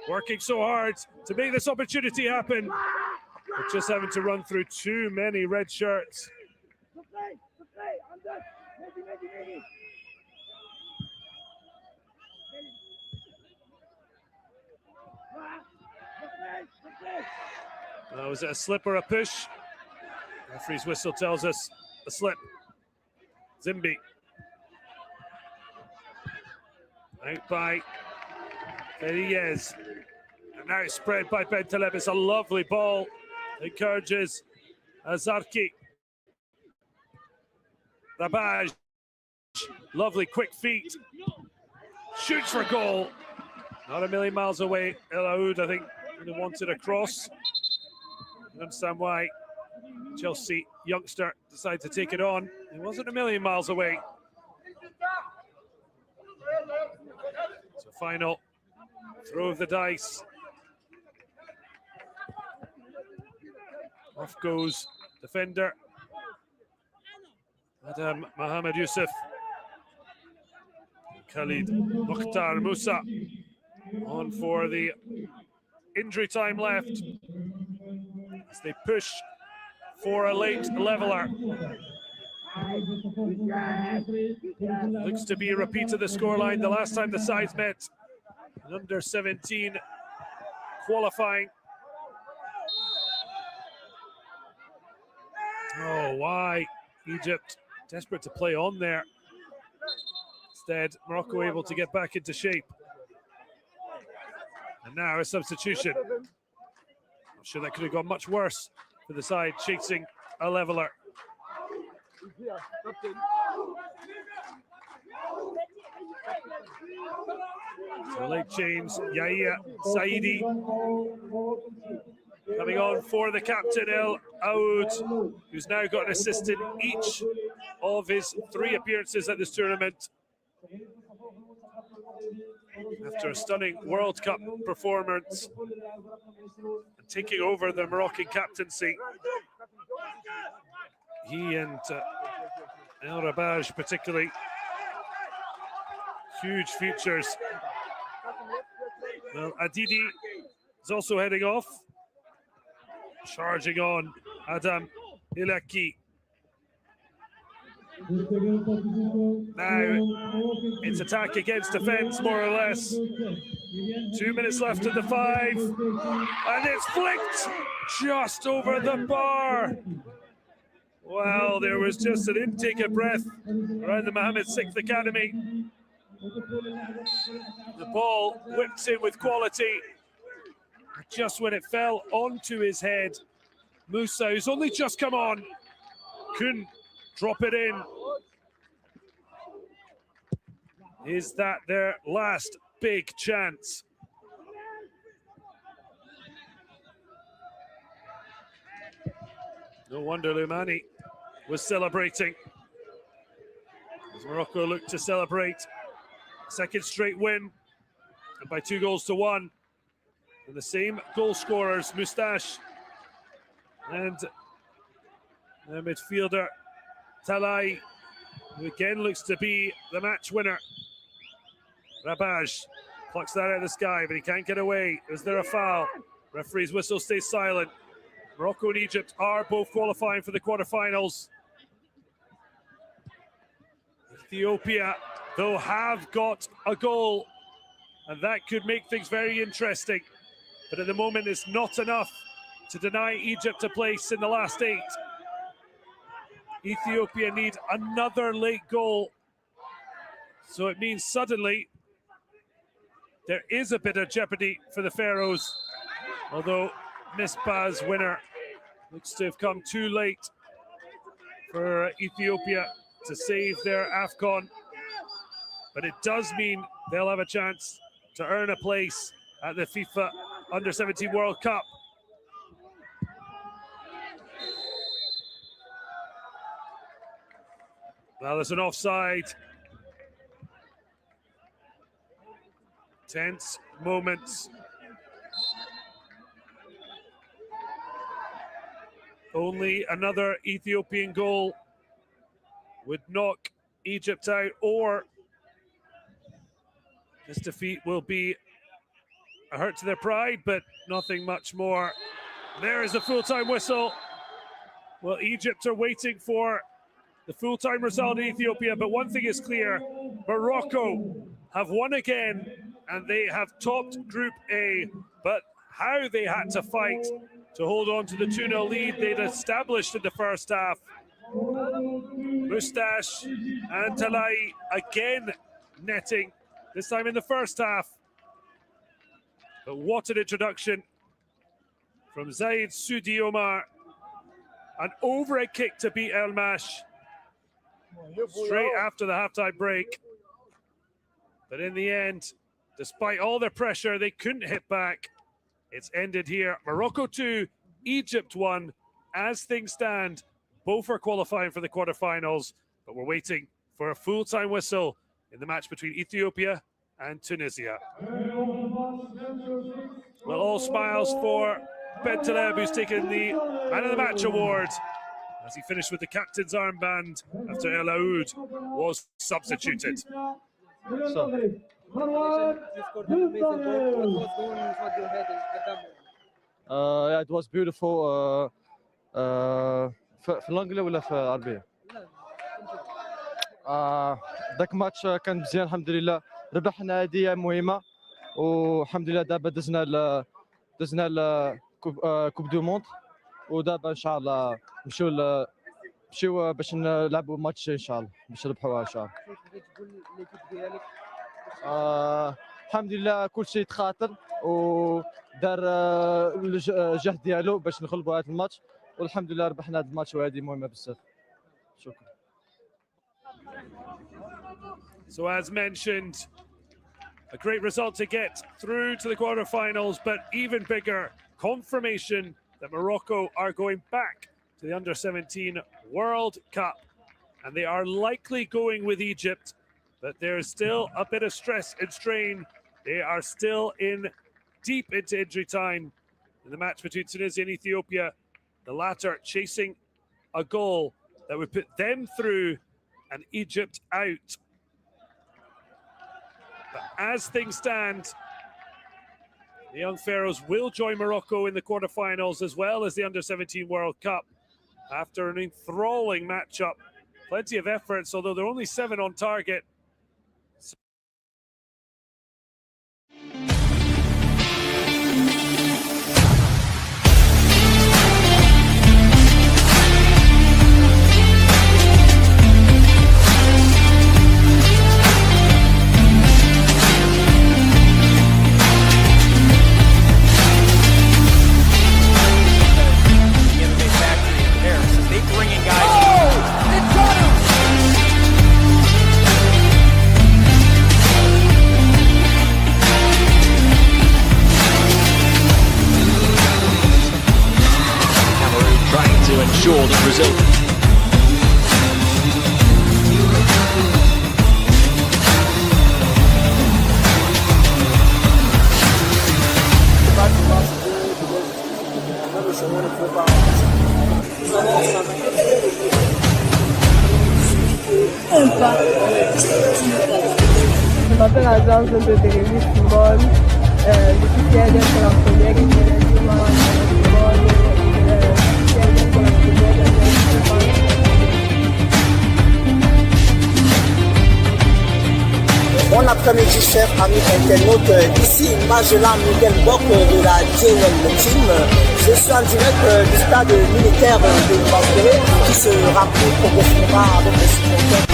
Speaker 1: Working so hard to make this opportunity happen, but just having to run through too many red shirts. Was it a slip or a push? Referee's whistle tells us a slip. Zimbi. Out by Feriez. And now it's spread by Bentaleb. It's a lovely ball. Encourages Azarki. Rabaj. Lovely quick feet. Shoots for goal. Not a million miles away. El Aoud, I think, really wanted a cross. I understand why Chelsea youngster decided to take it on. It wasn't a million miles away. So final throw of the dice. Off goes defender Adam Mohamed Yusuf. Khalid Mukhtar Musa on for the injury time left as they push for a late leveler. Looks to be a repeat of the scoreline the last time the sides met. An under-17 qualifying. Oh, why? Egypt desperate to play on there. Instead, Morocco able to get back into shape. And now a substitution. I'm sure that could have gone much worse for the side chasing a leveler. So late change, Yahya Saidi coming on for the captain El Aoud, who's now got an assist in each of his 3 appearances at this tournament. After a stunning World Cup performance and taking over the Moroccan captaincy, he and El Rabaj particularly, huge futures. Well, Adidi is also heading off. Charging on Adam Ilaki. Now it's attack against defence, more or less. 2 minutes left of the 5. And it's flicked just over the bar. Well, there was just an intake of breath around the Mohammed VI Academy. The ball whipped in with quality. Just when it fell onto his head, Musa, who's only just come on, couldn't drop it in. Is that their last big chance? No wonder Lumani was celebrating. As Morocco looked to celebrate a second straight win, and by 2-1. And the same goal scorers, Moustache and the midfielder Talai, who again looks to be the match winner. Rabaj plucks that out of the sky, but he can't get away. Is there a foul? Referee's whistle stays silent. Morocco and Egypt are both qualifying for the quarterfinals. Ethiopia, though, have got a goal, and that could make things very interesting. But at the moment, it's not enough to deny Egypt a place in the last 8. Ethiopia need another late goal So it means suddenly there is a bit of jeopardy for the Pharaohs, although Misbah's winner looks to have come too late for Ethiopia to save their AFCON. But it does mean they'll have a chance to earn a place at the FIFA Under-17 World Cup. Now there's an offside. Tense moments. Only another Ethiopian goal would knock Egypt out, or this defeat will be a hurt to their pride, but nothing much more. There is the full-time whistle. Well, Egypt are waiting for the full-time result in Ethiopia, but one thing is clear, Morocco have won again, and they have topped Group A, but how they had to fight to hold on to the 2-0 lead they'd established in the first half. Mustache and Talai again netting, this time in the first half. But what an introduction from Zaid Sudi Omar. An overhead kick to beat El Mash straight after the halftime break. But in the end, despite all their pressure, they couldn't hit back. It's ended here. Morocco 2, Egypt 1. As things stand, both are qualifying for the quarterfinals, but we're waiting for a full-time whistle in the match between Ethiopia and Tunisia. Well, all smiles for Ben Taleb, who's taken the Man of the Match award as he finished with the captain's armband after El Aoud was substituted.
Speaker 7: Yeah, it was beautiful. في الانجلي ولا في العربيه؟ ذاك الماتش كان مزيان الحمد لله، ربحنا هديه مهمه والحمد لله. دابا دزنا كوب دو موند، ودابا ان شاء الله نمشيو باش نلعبوا ماتش ان شاء الله باش نربحوها ان شاء الله. الحمد لله كل شيء تخاطر ودار الجهد ديالو باش نغلبوا هذا الماتش، والحمد لله ربحنا هذا الماتش وهذه مهمه بزاف. شكرا.
Speaker 1: So as mentioned, a great result to get through to the quarterfinals, but even bigger confirmation that Morocco are going back to the Under-17 World Cup, and they are likely going with Egypt, but there's still a bit of stress and strain. They are still in deep into injury time in the match between Tunisia and Ethiopia, the latter chasing a goal that would put them through and Egypt out. But as things stand, the young Pharaohs will join Morocco in the quarterfinals as well as the Under-17 World Cup after an enthralling matchup. Plenty of efforts, although they're only 7 on target.
Speaker 8: Ensure that Brazil
Speaker 9: Je m'appelle Azar, je viens de Télévis Football. Je suis fier d'être la première et
Speaker 10: Bon après-midi, chers amis internautes. Ici Magellan Miguel Bock de la Jwel Team. Je suis en direct du stade militaire de Bangkok qui se remplit progressivement avec les supporters